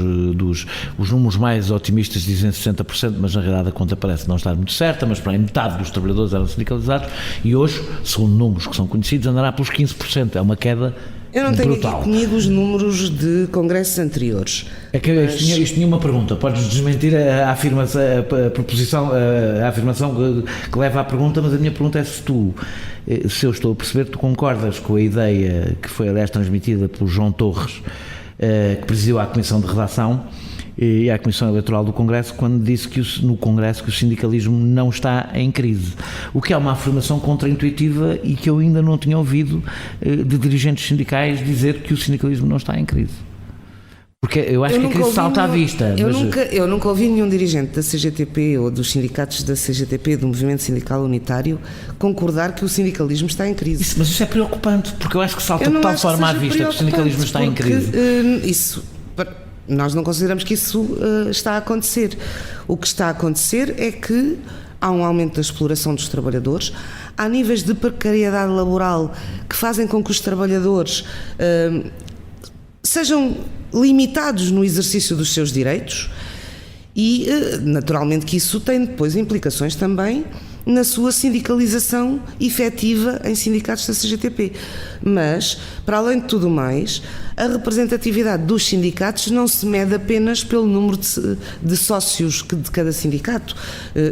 os números mais otimistas dizem 60%, mas na realidade a conta parece não estar muito certa, mas para aí metade dos trabalhadores eram sindicalizados, e hoje, segundo números que são conhecidos, andará pelos 15%, é uma queda brutal. Eu não tenho aqui comigo os números de congressos anteriores. É que isto tinha uma pergunta, podes desmentir a afirmação que leva à pergunta, mas a minha pergunta é se eu estou a perceber, tu concordas com a ideia que foi aliás transmitida pelo João Torres, que presidiu a Comissão de Redação e a Comissão Eleitoral do Congresso, quando disse no Congresso que o sindicalismo não está em crise, o que é uma afirmação contraintuitiva e que eu ainda não tinha ouvido de dirigentes sindicais dizer que o sindicalismo não está em crise. Porque eu acho que a crise salta à vista. Eu nunca ouvi nenhum dirigente da CGTP ou dos sindicatos da CGTP, do Movimento Sindical Unitário, concordar que o sindicalismo está em crise. Mas isso é preocupante, porque eu acho que salta de tal forma à vista que o sindicalismo está em crise. Nós não consideramos que isso está a acontecer. O que está a acontecer é que há um aumento da exploração dos trabalhadores, há níveis de precariedade laboral que fazem com que os trabalhadores sejam limitados no exercício dos seus direitos e, naturalmente, que isso tem depois implicações também na sua sindicalização efetiva em sindicatos da CGTP. Mas, para além de tudo mais, a representatividade dos sindicatos não se mede apenas pelo número de sócios de cada sindicato.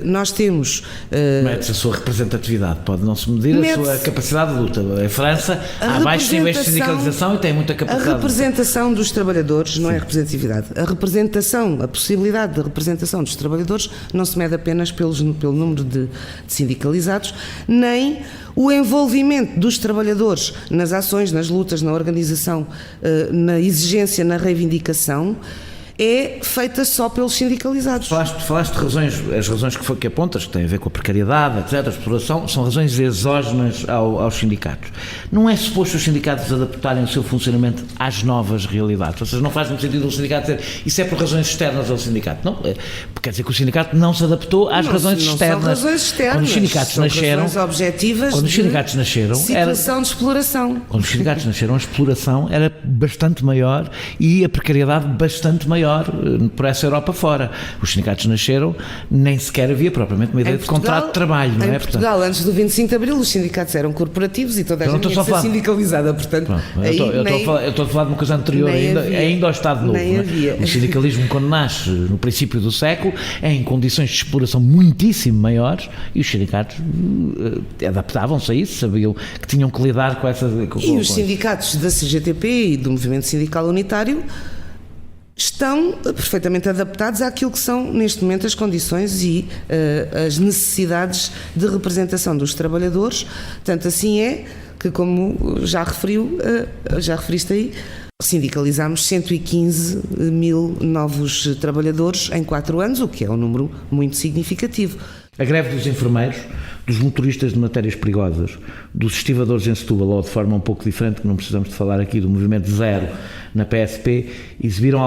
Nós temos... Mede-se a sua representatividade, pode não se medir a sua capacidade de luta. Em França há baixos níveis de sindicalização e tem muita capacidade. A representação dos trabalhadores não é representatividade. A representação, a possibilidade de representação dos trabalhadores não se mede apenas pelo número de sindicalizados, nem o envolvimento dos trabalhadores nas ações, nas lutas, na organização, na exigência, na reivindicação, é feita só pelos sindicalizados. Falaste de razões, as razões que apontas, que têm a ver com a precariedade, etc., a exploração, são razões exógenas aos sindicatos. Não é suposto os sindicatos adaptarem o seu funcionamento às novas realidades? Ou seja, não faz muito sentido o sindicato dizer isso é por razões externas ao sindicato. Não, quer dizer que o sindicato não se adaptou às razões externas. Não são razões externas, quando os sindicatos nasceram, razões objetivas quando os sindicatos nasceram, situação de exploração. Quando os sindicatos nasceram, a exploração era bastante maior e a precariedade bastante maior por essa Europa fora. Os sindicatos nasceram, nem sequer havia propriamente uma ideia de contrato de trabalho, não é? Em Portugal, antes do 25 de Abril, os sindicatos eram corporativos e toda a gente tinha que ser sindicalizada, portanto... Eu estou a falar de uma coisa anterior, ainda ao Estado Novo. O sindicalismo, quando nasce no princípio do século, é em condições de exploração muitíssimo maiores e os sindicatos adaptavam-se a isso, sabiam que tinham que lidar com essa... E os sindicatos da CGTP e do Movimento Sindical Unitário estão perfeitamente adaptados àquilo que são neste momento as condições e as necessidades de representação dos trabalhadores, tanto assim é que, como já referiste aí, sindicalizámos 115 mil novos trabalhadores em 4 anos, o que é um número muito significativo. A greve dos enfermeiros, dos motoristas de matérias perigosas, dos estivadores em Setúbal, ou de forma um pouco diferente, que não precisamos de falar aqui, do Movimento Zero na PSP, exibiram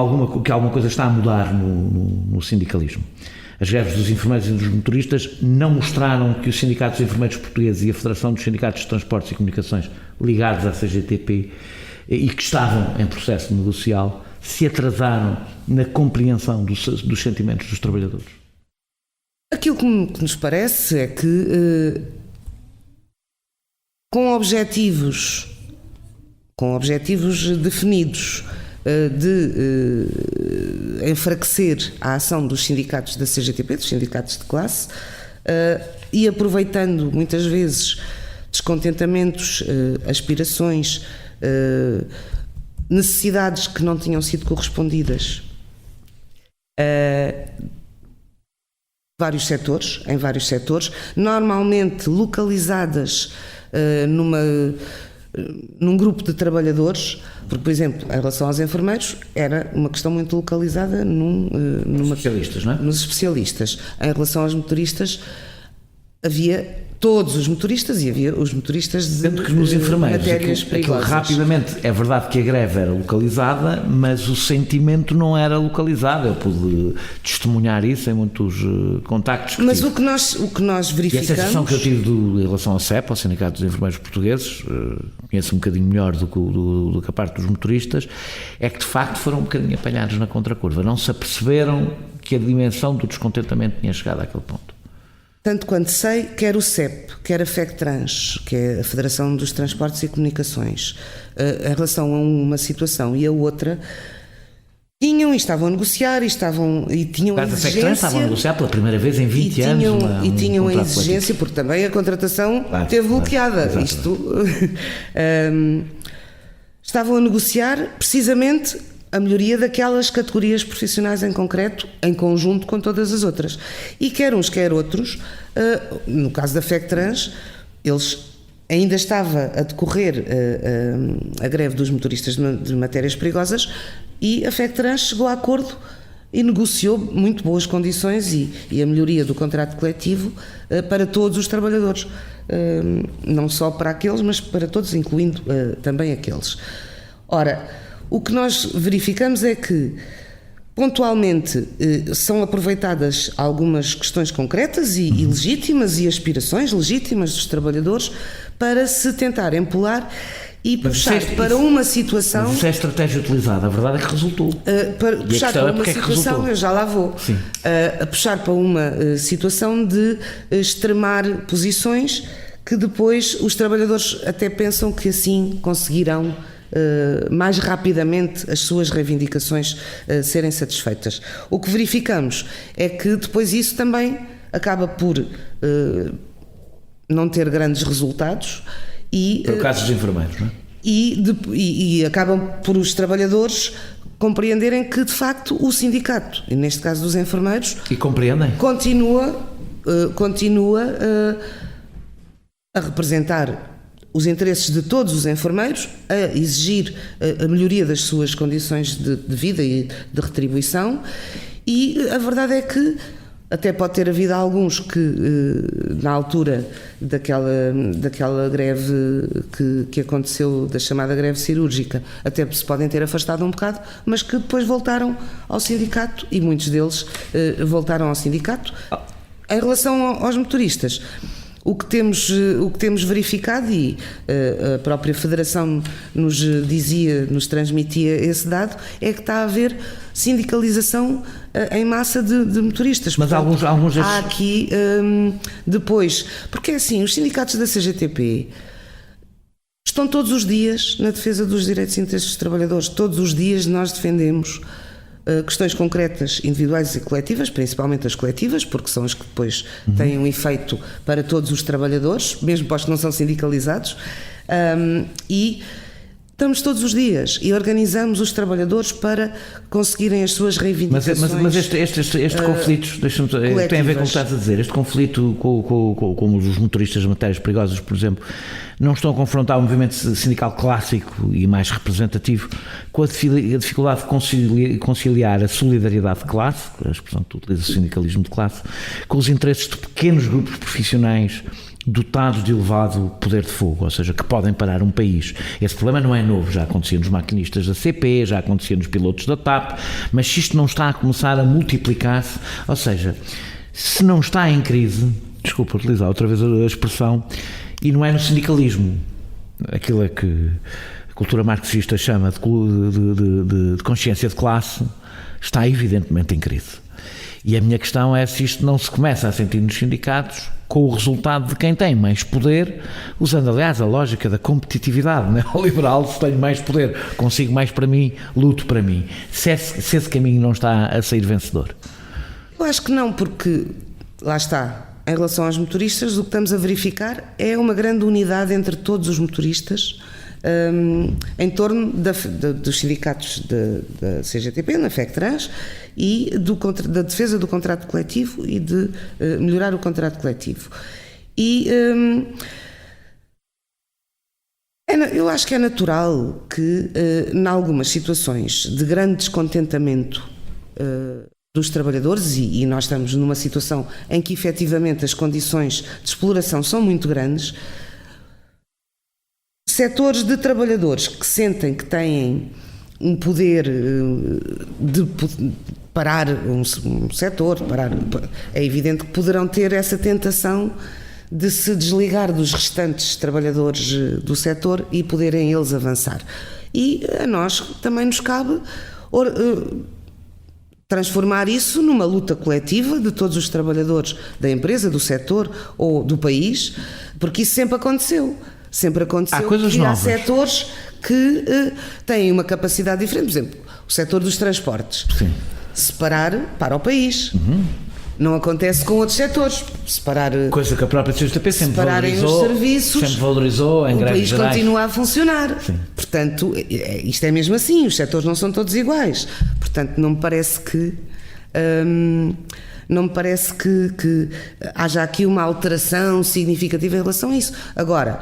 que alguma coisa está a mudar no sindicalismo. As greves dos enfermeiros e dos motoristas não mostraram que os sindicatos de enfermeiros portugueses e a Federação dos Sindicatos de Transportes e Comunicações, ligados à CGTP e que estavam em processo negocial, se atrasaram na compreensão dos sentimentos dos trabalhadores. Aquilo que nos parece é que, com objetivos definidos de enfraquecer a ação dos sindicatos da CGTP, dos sindicatos de classe, e aproveitando muitas vezes descontentamentos, aspirações, necessidades que não tinham sido correspondidas em vários setores, normalmente localizadas num grupo de trabalhadores, porque, por exemplo, em relação aos enfermeiros, era uma questão muito localizada nos especialistas, não é? Nos especialistas. Em relação aos motoristas, havia todos os motoristas e havia os motoristas de que nos enfermeiros, matérias perigosas. Rapidamente, é verdade que a greve era localizada, mas o sentimento não era localizado. Eu pude testemunhar isso em muitos contactos que mas tive. o que nós verificamos... E a sensação que eu tive em relação ao CEP, ao Sindicato dos Enfermeiros Portugueses, conheço um bocadinho melhor do que a parte dos motoristas, é que de facto foram um bocadinho apanhados na contracurva. Não se aperceberam que a dimensão do descontentamento tinha chegado àquele ponto. Tanto quanto sei, quer o CEP, quer a FECTRANS, que é a Federação dos Transportes e Comunicações, em relação a uma situação e a outra, estavam a negociar e tinham a exigência... A FECTRANS estavam a negociar pela primeira vez em 20 anos. E tinham a exigência, porque também a contratação esteve bloqueada. Estavam a negociar precisamente a melhoria daquelas categorias profissionais em concreto, em conjunto com todas as outras. E quer uns, quer outros, no caso da FECTRANS, eles ainda estava a decorrer a greve dos motoristas de matérias perigosas e a FECTRANS chegou a acordo e negociou muito boas condições e a melhoria do contrato coletivo para todos os trabalhadores. Não só para aqueles, mas para todos, incluindo também aqueles. Ora, o que nós verificamos é que, pontualmente, são aproveitadas algumas questões concretas e legítimas e aspirações legítimas dos trabalhadores para se tentar empolar e puxar para uma situação... Mas isso é a estratégia utilizada, a verdade é que resultou. Puxar para uma situação, eu já lá vou, a puxar para uma situação de extremar posições que depois os trabalhadores até pensam que assim conseguirão mais rapidamente as suas reivindicações serem satisfeitas. O que verificamos é que depois isso também acaba por não ter grandes resultados e para o caso dos enfermeiros, não é? E acabam por os trabalhadores compreenderem que de facto o sindicato, e neste caso dos enfermeiros, e compreendem, continua a representar os interesses de todos os enfermeiros, a exigir a melhoria das suas condições de vida e de retribuição, e a verdade é que até pode ter havido alguns que, na altura daquela greve que aconteceu, da chamada greve cirúrgica, até se podem ter afastado um bocado, mas que depois voltaram ao sindicato, e muitos deles voltaram ao sindicato. Em relação aos motoristas, o que temos verificado, e a própria Federação nos transmitia esse dado, é que está a haver sindicalização em massa de motoristas. Mas portanto, alguns há aqui depois, porque é assim, os sindicatos da CGTP estão todos os dias na defesa dos direitos e interesses dos trabalhadores. Todos os dias nós defendemos questões concretas, individuais e coletivas, principalmente as coletivas, porque são as que depois têm um efeito para todos os trabalhadores, mesmo para os que não são sindicalizados, e estamos todos os dias e organizamos os trabalhadores para conseguirem as suas reivindicações. Mas este conflito, tem a ver com o que estás a dizer, este conflito com os motoristas de matérias perigosas, por exemplo, não estão a confrontar o movimento sindical clássico e mais representativo com a dificuldade de conciliar a solidariedade de classe, a expressão que tu utilizas, o sindicalismo de classe, com os interesses de pequenos grupos profissionais dotados de elevado poder de fogo, ou seja, que podem parar um país. Esse problema não é novo, já acontecia nos maquinistas da CP, já acontecia nos pilotos da TAP, mas se isto não está a começar a multiplicar-se, ou seja, se não está em crise, desculpa utilizar outra vez a expressão, e não é no sindicalismo, aquilo é que a cultura marxista chama de consciência de classe, está evidentemente em crise. E a minha questão é se isto não se começa a sentir nos sindicatos com o resultado de quem tem mais poder, usando aliás a lógica da competitividade neoliberal, se tenho mais poder, consigo mais para mim, luto para mim. Se esse caminho não está a sair vencedor. Eu acho que não, porque lá está. Em relação aos motoristas, o que estamos a verificar é uma grande unidade entre todos os motoristas em torno dos sindicatos da CGTP, na FECTRANS, e da defesa do contrato coletivo e de melhorar o contrato coletivo. E eu acho que é natural que, em algumas situações de grande descontentamento dos trabalhadores, e nós estamos numa situação em que efetivamente as condições de exploração são muito grandes, setores de trabalhadores que sentem que têm um poder de parar um setor, é evidente que poderão ter essa tentação de se desligar dos restantes trabalhadores do setor e poderem eles avançar. E a nós também nos cabe transformar isso numa luta coletiva de todos os trabalhadores da empresa, do setor ou do país, porque isso sempre aconteceu. Sempre aconteceu. Há coisas novas. Há setores que têm uma capacidade diferente. Por exemplo, o setor dos transportes. Sim. Separar para o país. Não acontece com outros setores. Separar, coisa que a própria CGTP sempre valorizou, os serviços, sempre valorizou em greves gerais. O país continua a funcionar. Sim. Portanto, isto é mesmo assim. Os setores não são todos iguais. Portanto, não me parece que haja aqui uma alteração significativa em relação a isso. Agora,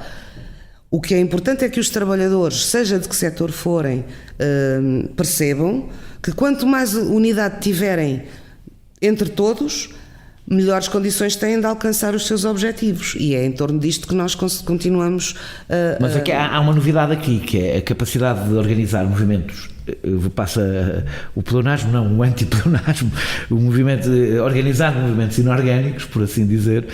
o que é importante é que os trabalhadores, seja de que setor forem, percebam que quanto mais unidade tiverem entre todos, melhores condições têm de alcançar os seus objetivos, e é em torno disto que nós continuamos a... Mas aqui há uma novidade aqui, que é a capacidade de organizar movimentos. Passa o pleonasmo, não, o antipleonasmo, o movimento, organizar movimentos inorgânicos, por assim dizer,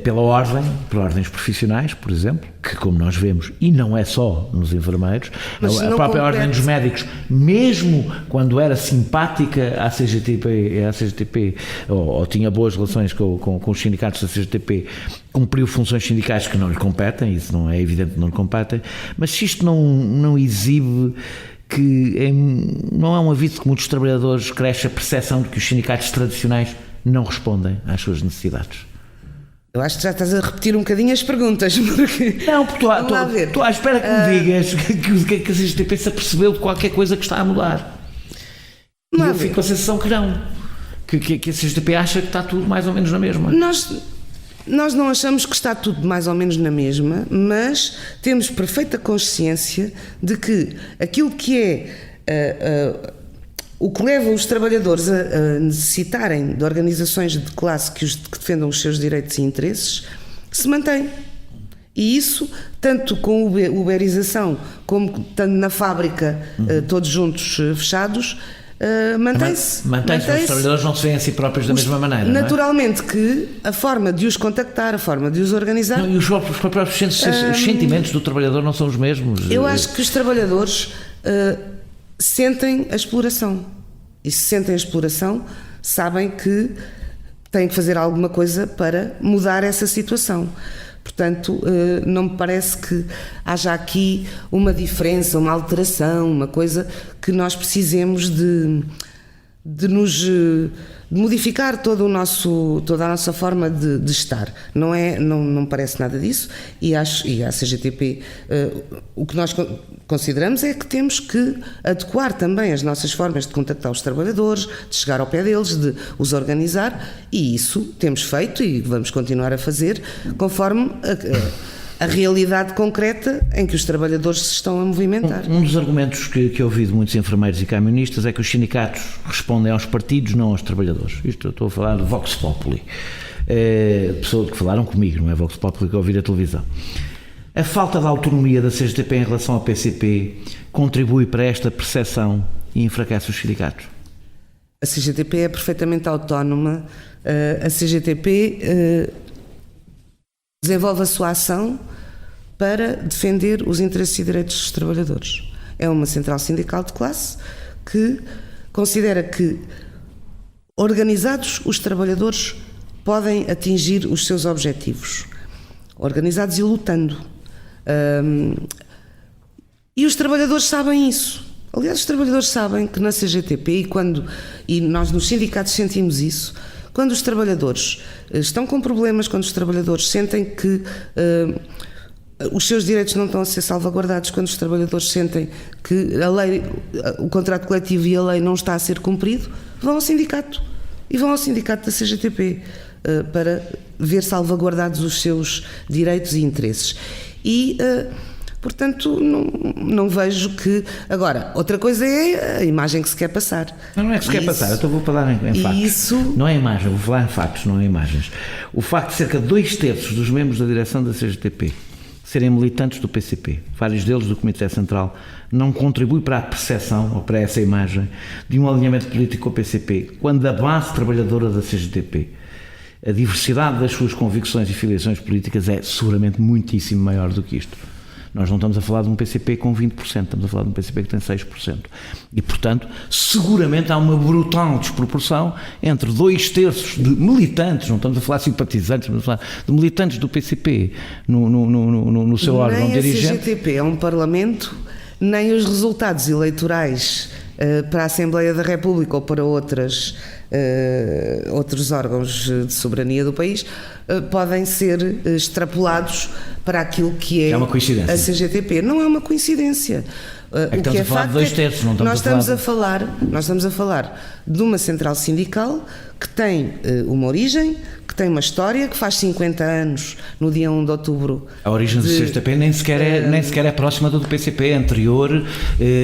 por ordens profissionais, por exemplo, que como nós vemos, e não é só nos enfermeiros, a própria ordem dos médicos, mesmo quando era simpática à CGTP, ou tinha boas relações com os sindicatos da CGTP, cumpriu funções sindicais que não lhe competem, isso não é evidente que não lhe competem, mas se isto não exibe que não é um aviso que muitos trabalhadores cresce a percepção de que os sindicatos tradicionais não respondem às suas necessidades. Eu acho que já estás a repetir um bocadinho as perguntas, porque... Não, porque estou à espera que me digas que a CGTP se apercebeu de qualquer coisa que está a mudar. E eu fico com a sensação que não. Que a CGTP acha que está tudo mais ou menos na mesma. Nós não achamos que está tudo mais ou menos na mesma, mas temos perfeita consciência de que aquilo que é o que leva os trabalhadores a necessitarem de organizações de classe que defendam os seus direitos e interesses se mantém. E isso, tanto com a uberização como tanto na fábrica, todos juntos fechados, mantém-se. Mantém-se. Os trabalhadores não se veem a si próprios da mesma maneira. Naturalmente que a forma de os contactar, a forma de os organizar. Não, e os próprios sentimentos do trabalhador não são os mesmos. Eu acho que os trabalhadores sentem a exploração. E se sentem a exploração, sabem que têm que fazer alguma coisa para mudar essa situação. Portanto, não me parece que haja aqui uma diferença, uma alteração, uma coisa que nós precisemos de modificar toda a nossa forma de estar. Não me parece nada disso, e a CGTP, o que nós consideramos é que temos que adequar também as nossas formas de contactar os trabalhadores, de chegar ao pé deles, de os organizar, e isso temos feito e vamos continuar a fazer conforme a realidade concreta em que os trabalhadores se estão a movimentar. Um dos argumentos que eu ouvi de muitos enfermeiros e camionistas é que os sindicatos respondem aos partidos, não aos trabalhadores. Isto eu estou a falar de Vox Populi. Pessoas que falaram comigo, não é Vox Populi que eu ouvi na televisão. A falta de autonomia da CGTP em relação ao PCP contribui para esta percepção e enfraquece os sindicatos? A CGTP é perfeitamente autónoma. A CGTP desenvolve a sua ação para defender os interesses e direitos dos trabalhadores. É uma central sindical de classe que considera que, organizados, os trabalhadores podem atingir os seus objetivos. Organizados e lutando. E os trabalhadores sabem isso. Aliás, os trabalhadores sabem que na CGTP, e nós nos sindicatos sentimos isso, quando os trabalhadores estão com problemas, quando os trabalhadores sentem que os seus direitos não estão a ser salvaguardados, quando os trabalhadores sentem que a lei, o contrato coletivo e a lei não está a ser cumprido, vão ao sindicato. E vão ao sindicato da CGTP para ver salvaguardados os seus direitos e interesses. E, portanto, não vejo que... Agora, outra coisa é a imagem que se quer passar. Não é que se quer passar, eu vou falar em factos. Isso... Não é imagem, vou falar em factos, não é imagens. O facto de cerca de 2/3 dos membros da direção da CGTP serem militantes do PCP, vários deles do Comitê Central, não contribui para a percepção, ou para essa imagem, de um alinhamento político com o PCP, quando a base trabalhadora da CGTP, a diversidade das suas convicções e filiações políticas é seguramente muitíssimo maior do que isto. Nós não estamos a falar de um PCP com 20%, estamos a falar de um PCP que tem 6%. E, portanto, seguramente há uma brutal desproporção entre 2/3 de militantes, não estamos a falar de simpatizantes, estamos a falar de militantes do PCP no seu órgão dirigente. Nem a CGTP é um parlamento, nem os resultados eleitorais para a Assembleia da República ou para outros órgãos de soberania do país podem ser extrapolados para aquilo que é uma coincidência. A CGTP. Não é uma coincidência. O que é facto é que nós estamos a falar de uma central sindical que tem uma origem, que tem uma história, que faz 50 anos no dia 1 de outubro. A origem do CGTP nem sequer é próxima do PCP, é anterior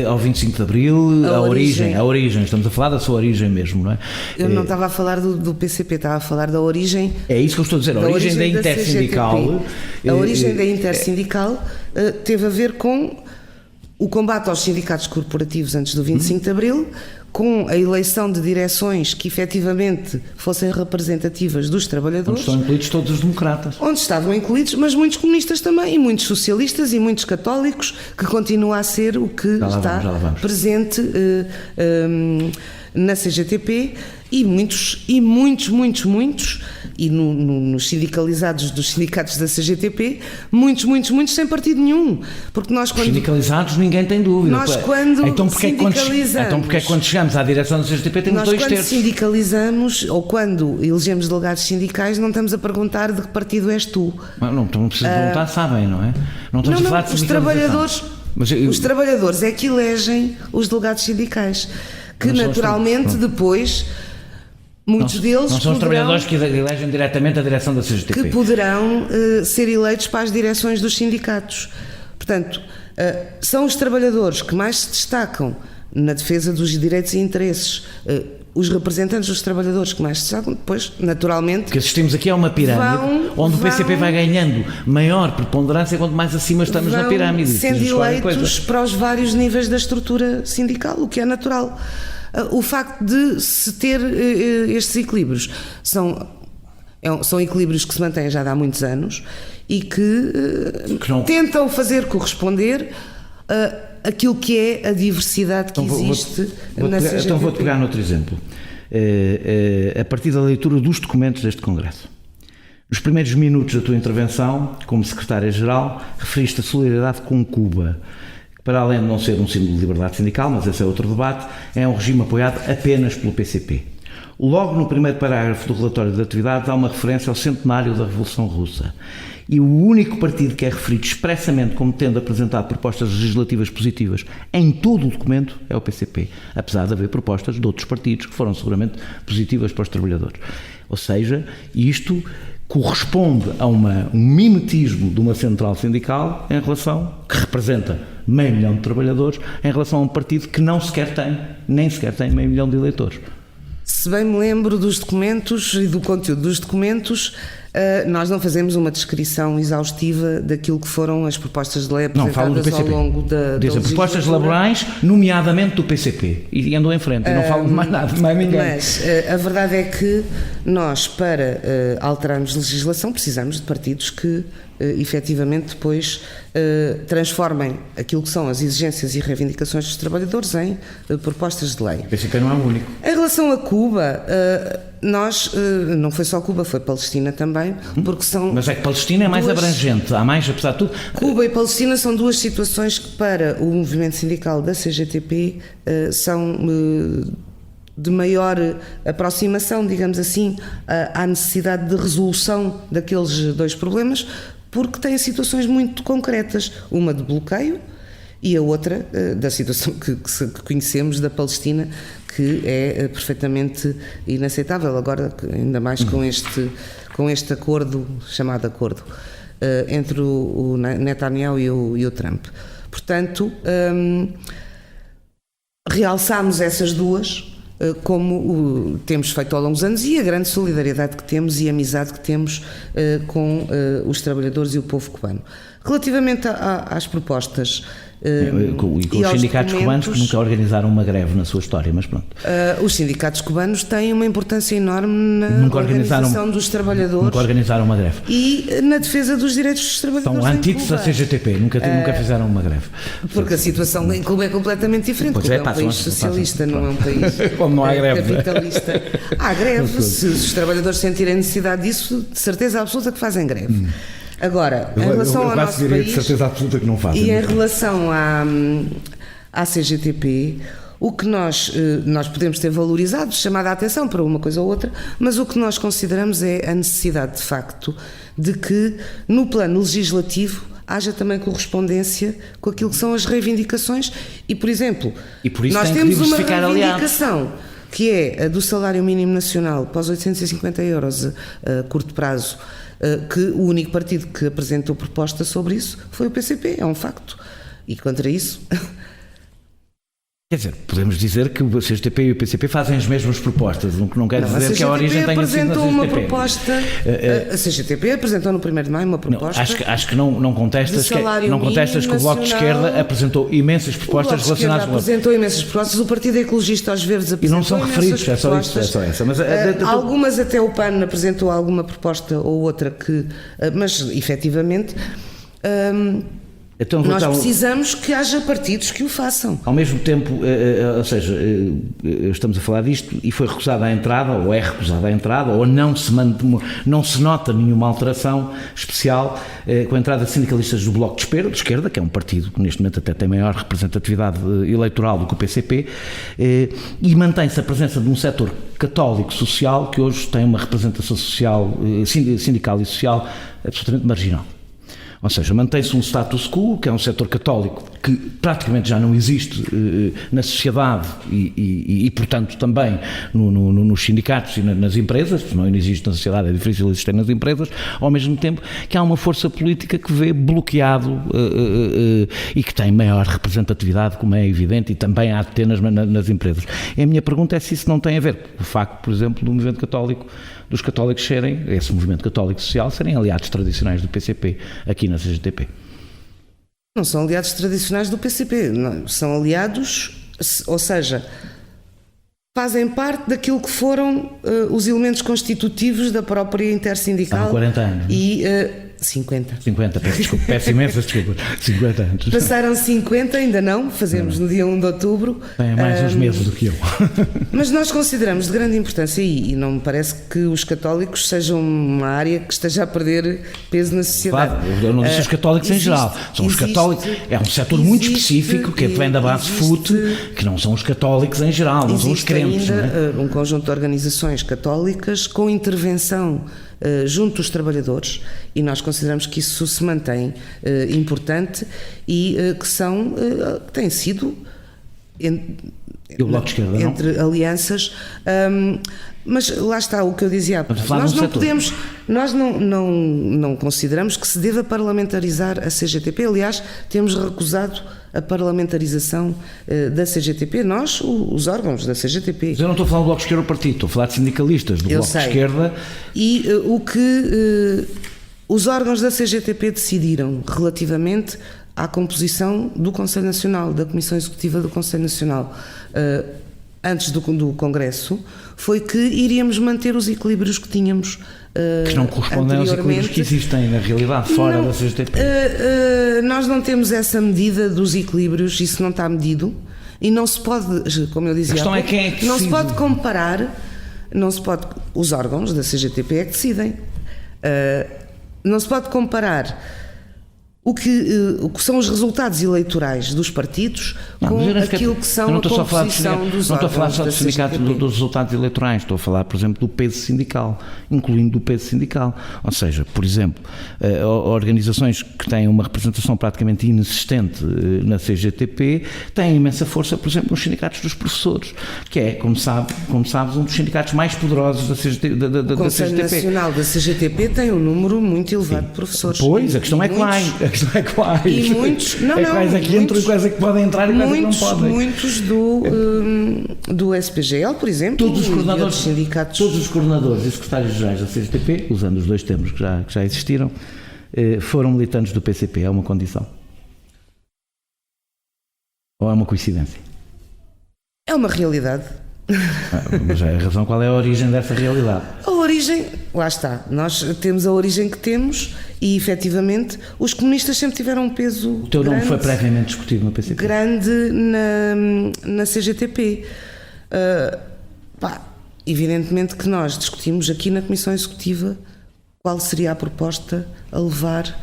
ao 25 de Abril. A origem, estamos a falar da sua origem mesmo, não é? Eu não estava a falar do PCP, estava a falar da origem... É isso que eu estou a dizer, a origem da Intersindical... A origem da Intersindical teve a ver com o combate aos sindicatos corporativos antes do 25 de Abril, com a eleição de direções que efetivamente fossem representativas dos trabalhadores. Onde estão incluídos todos os democratas. Onde estavam incluídos, mas muitos comunistas também, e muitos socialistas e muitos católicos, que continua a ser o que está presente na CGTP, e muitos, e nos sindicalizados dos sindicatos da CGTP, muitos sem partido nenhum. Porque nós, quando sindicalizados, ninguém tem dúvida. Nós, quando então porque é quando chegamos à direção da CGTP temos 2/3? Quando sindicalizamos ou quando elegemos delegados sindicais, não estamos a perguntar de que partido és tu. Não precisa perguntar, sabem, não é? Não estamos a falar de sindicalização. Os trabalhadores é que elegem os delegados sindicais, que naturalmente depois muitos deles não são os trabalhadores que elegem diretamente a direção da CGTP. Que poderão ser eleitos para as direções dos sindicatos. Portanto, são os trabalhadores que mais se destacam na defesa dos direitos e interesses, os representantes dos trabalhadores que mais se destacam, depois, naturalmente... O que assistimos aqui é uma pirâmide, onde o PCP vai ganhando maior preponderância quanto mais acima estamos na pirâmide. Sendo eleitos para os vários níveis da estrutura sindical, o que é natural. O facto de se ter estes equilíbrios são equilíbrios que se mantêm já há muitos anos e que tentam fazer corresponder aquilo que é a diversidade que existe na CGTP. Então vou-te pegar noutro exemplo. A partir da leitura dos documentos deste Congresso. Nos primeiros minutos da tua intervenção, como Secretária-Geral, referiste a solidariedade com Cuba, que para além de não ser um símbolo de liberdade sindical, mas esse é outro debate, é um regime apoiado apenas pelo PCP. Logo no primeiro parágrafo do relatório de atividades há uma referência ao centenário da Revolução Russa. E o único partido que é referido expressamente como tendo apresentado propostas legislativas positivas em todo o documento é o PCP, apesar de haver propostas de outros partidos que foram seguramente positivas para os trabalhadores. Ou seja, isto corresponde a um mimetismo de uma central sindical em relação, que representa 500 mil de trabalhadores, em relação a um partido que nem sequer tem 500 mil de eleitores. Se bem me lembro dos documentos e do conteúdo dos documentos, nós não fazemos uma descrição exaustiva daquilo que foram as propostas de lei apresentadas ao longo da Dizem propostas laborais, nomeadamente do PCP, e andam em frente, e não falam de mais nada, de mais ninguém. Mas a verdade é que nós, para alterarmos legislação, precisamos de partidos que efetivamente depois transformem aquilo que são as exigências e reivindicações dos trabalhadores em propostas de lei. O PCP não é o único. Em relação a Cuba, nós, não foi só Cuba, foi Palestina também, porque são... Mas é que Palestina é mais abrangente, há mais, apesar de tudo... Cuba e Palestina são duas situações que para o movimento sindical da CGTP são... de maior aproximação, digamos assim, à necessidade de resolução daqueles dois problemas, porque têm situações muito concretas, uma de bloqueio e a outra da situação que conhecemos da Palestina, que é perfeitamente inaceitável, agora ainda mais com este acordo, chamado acordo, entre o Netanyahu e o Trump. Portanto, realçámos essas duas, como temos feito ao longo dos anos, e a grande solidariedade que temos e a amizade que temos com os trabalhadores e o povo cubano. Relativamente às propostas e com os sindicatos cubanos que nunca organizaram uma greve na sua história, mas pronto. Os sindicatos cubanos têm uma importância enorme na organização dos trabalhadores. Nunca organizaram uma greve. E na defesa dos direitos dos trabalhadores. São antíteses da CGTP, nunca fizeram uma greve. Porque a situação em Cuba é completamente diferente. Cuba é um país socialista, não é um país como não há greve, capitalista. Há greve, se os trabalhadores sentirem necessidade disso, de certeza absoluta que fazem greve. Agora, em relação ao nosso país, de certeza absoluta que não fazem. E em relação à CGTP, o que nós podemos ter valorizado, chamado a atenção para uma coisa ou outra, mas o que nós consideramos é a necessidade, de facto, de que no plano legislativo haja também correspondência com aquilo que são as reivindicações e, por exemplo, nós temos uma reivindicação que é a do salário mínimo nacional para os 850 euros a curto prazo, que o único partido que apresentou proposta sobre isso foi o PCP, é um facto. E contra isso... Quer dizer, podemos dizer que o CGTP e o PCP fazem as mesmas propostas, o que não quer dizer que a origem tenha sido na CGTP. Uma proposta, a CGTP apresentou no 1º de maio uma proposta... Não, acho que não contestas que o Bloco de Esquerda apresentou imensas propostas relacionadas com... O Bloco de Esquerda apresentou imensas propostas, o Partido Ecologista aos Verdes apresentou imensas propostas. E não são referidos, é só essa. Mas, algumas até o PAN apresentou alguma proposta ou outra que... Mas, efetivamente... Então, nós precisamos que haja partidos que o façam. Ao mesmo tempo, ou seja, estamos a falar disto e foi recusada a entrada, ou é recusada a entrada, ou não se nota nenhuma alteração especial com a entrada de sindicalistas do Bloco de Esquerda, que é um partido que neste momento até tem maior representatividade eleitoral do que o PCP, e mantém-se a presença de um setor católico social que hoje tem uma representação social, sindical e social absolutamente marginal. Ou seja, mantém-se um status quo, que é um setor católico que praticamente já não existe na sociedade e portanto, também nos sindicatos e nas empresas, porque não existe na sociedade, é difícil existir nas empresas, ao mesmo tempo que há uma força política que vê bloqueado e que tem maior representatividade, como é evidente, e também há apenas nas empresas. E a minha pergunta é se isso não tem a ver com o facto, por exemplo, do movimento católico, dos católicos serem, esse movimento católico social, serem aliados tradicionais do PCP aqui na CGTP. Não são aliados tradicionais do PCP, não, são aliados, ou seja, fazem parte daquilo que foram os elementos constitutivos da própria intersindical. Há 40 anos. E 50. 50, peço imensas desculpas. 50 anos. Passaram 50, ainda não, fazemos no dia 1 de outubro. Tem mais uns meses do que eu. Mas nós consideramos de grande importância, e não me parece que os católicos sejam uma área que esteja a perder peso na sociedade. Claro, eu não disse os católicos em geral. São os católicos. É um setor muito específico que vem da base FUT, que não são os católicos em geral, não são os crentes. Ainda um conjunto de organizações católicas com intervenção junto dos trabalhadores, e nós consideramos que isso se mantém importante e que tem sido E o Bloco de Esquerda, entre alianças, mas lá está o que eu dizia há pouco. Nós não consideramos que se deva parlamentarizar a CGTP. Aliás, temos recusado a parlamentarização da CGTP, nós, os órgãos da CGTP. Mas eu não estou a falar do Bloco de Esquerda do partido, estou a falar de sindicalistas do Bloco de Esquerda. E o que os órgãos da CGTP decidiram relativamente à composição do Conselho Nacional, da Comissão Executiva do Conselho Nacional, antes do Congresso, foi que iríamos manter os equilíbrios que tínhamos que não correspondem aos equilíbrios que existem na realidade fora da CGTP. Nós não temos essa medida dos equilíbrios, isso não está medido, e não se pode, como eu dizia, não se pode comparar, os órgãos da CGTP é que decidem, não se pode comparar o que são os resultados eleitorais dos partidos com aquilo que são a composição dos órgãos. Não estou a falar só do sindicato dos resultados eleitorais, estou a falar, por exemplo, do peso sindical, incluindo o peso sindical. Ou seja, por exemplo, organizações que têm uma representação praticamente inexistente na CGTP têm imensa força, por exemplo, nos sindicatos dos professores, que é, como sabes, um dos sindicatos mais poderosos da CGTP. O Conselho Nacional da CGTP tem um número muito elevado de professores. Pois, a questão é quais. É quais. E muitos, quais é que entram e quais é que podem entrar e quais é que não podem. Muitos do SPGL, por exemplo, todos os sindicatos. Todos os coordenadores e secretários-gerais da CGTP, usando os dois termos que já existiram, foram militantes do PCP. É uma condição? Ou é uma coincidência? É uma realidade. Mas a razão, qual é a origem dessa realidade? A origem, lá está, nós temos a origem que temos e efetivamente os comunistas sempre tiveram um peso grande. O teu nome foi previamente discutido no PCP? Grande na CGTP. Evidentemente que nós discutimos aqui na Comissão Executiva qual seria a proposta a levar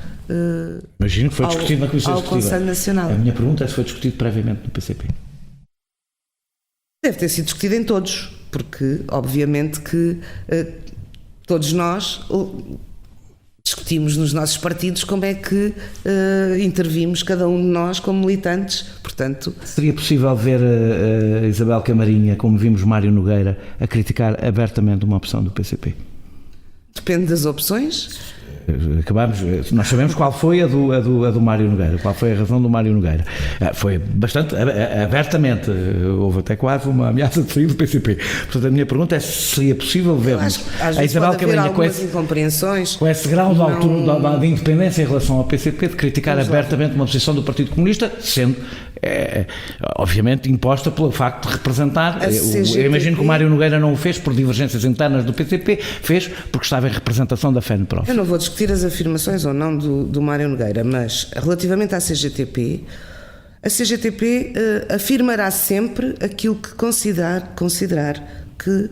Imagino que foi discutido na Comissão Executiva. Conselho Nacional. A minha pergunta é se foi discutido previamente no PCP. Deve ter sido discutido em todos, porque obviamente que todos nós discutimos nos nossos partidos como é que intervimos, cada um de nós como militantes, portanto... Seria possível ver a Isabel Camarinha, como vimos Mário Nogueira, a criticar abertamente uma opção do PCP? Depende das opções. Nós sabemos qual foi a do Mário Nogueira, qual foi a razão do Mário Nogueira. Foi bastante abertamente, houve até quase uma ameaça de sair do PCP. Portanto, a minha pergunta é se seria possível vermos a Isabel Camarinha com esse grau de altura de independência em relação ao PCP, de criticar abertamente uma posição do Partido Comunista, sendo obviamente imposta pelo facto de representar. Eu imagino que o Mário Nogueira não o fez por divergências internas do PCP, fez porque estava em representação da FENPROF. Eu não vou discutir as afirmações ou não do Mário Nogueira, mas relativamente à CGTP, a CGTP afirmará sempre aquilo que considerar que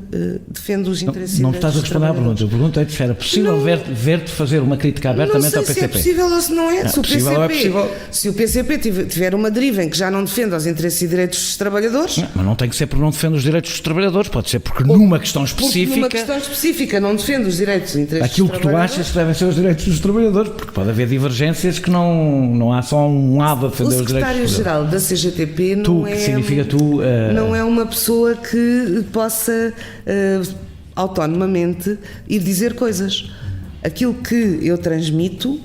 defende os interesses Não e estás a direitos dos responder à pergunta. A pergunta é se era possível ver-te fazer uma crítica abertamente ao PCP. Não sei se é possível ou se não é. Não, Se, possível ou é possível. se o PCP tiver uma deriva em que já não defende os interesses e direitos dos trabalhadores... Não, mas não tem que ser porque não defende os direitos dos trabalhadores, pode ser porque numa questão específica... Numa questão específica não defende os direitos e interesses aquilo dos que tu achas que devem ser os direitos dos trabalhadores, porque pode haver divergências que não há só um lado a defender os direitos dos trabalhadores. O secretário-geral da CGTP não é uma pessoa que possa autonomamente ir dizer coisas. Aquilo que eu transmito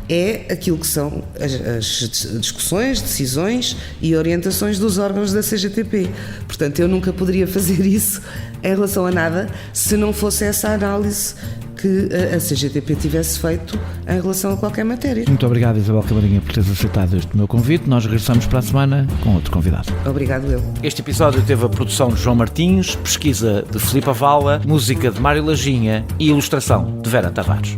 é aquilo que são as discussões, decisões e orientações dos órgãos da CGTP. Portanto, eu nunca poderia fazer isso em relação a nada se não fosse essa análise que a CGTP tivesse feito em relação a qualquer matéria. Muito obrigado, Isabel Camarinha, por teres aceitado este meu convite. Nós regressamos para a semana com outro convidado. Obrigado eu. Este episódio teve a produção de João Martins, pesquisa de Filipe Avala, música de Mário Lajinha e ilustração de Vera Tavares.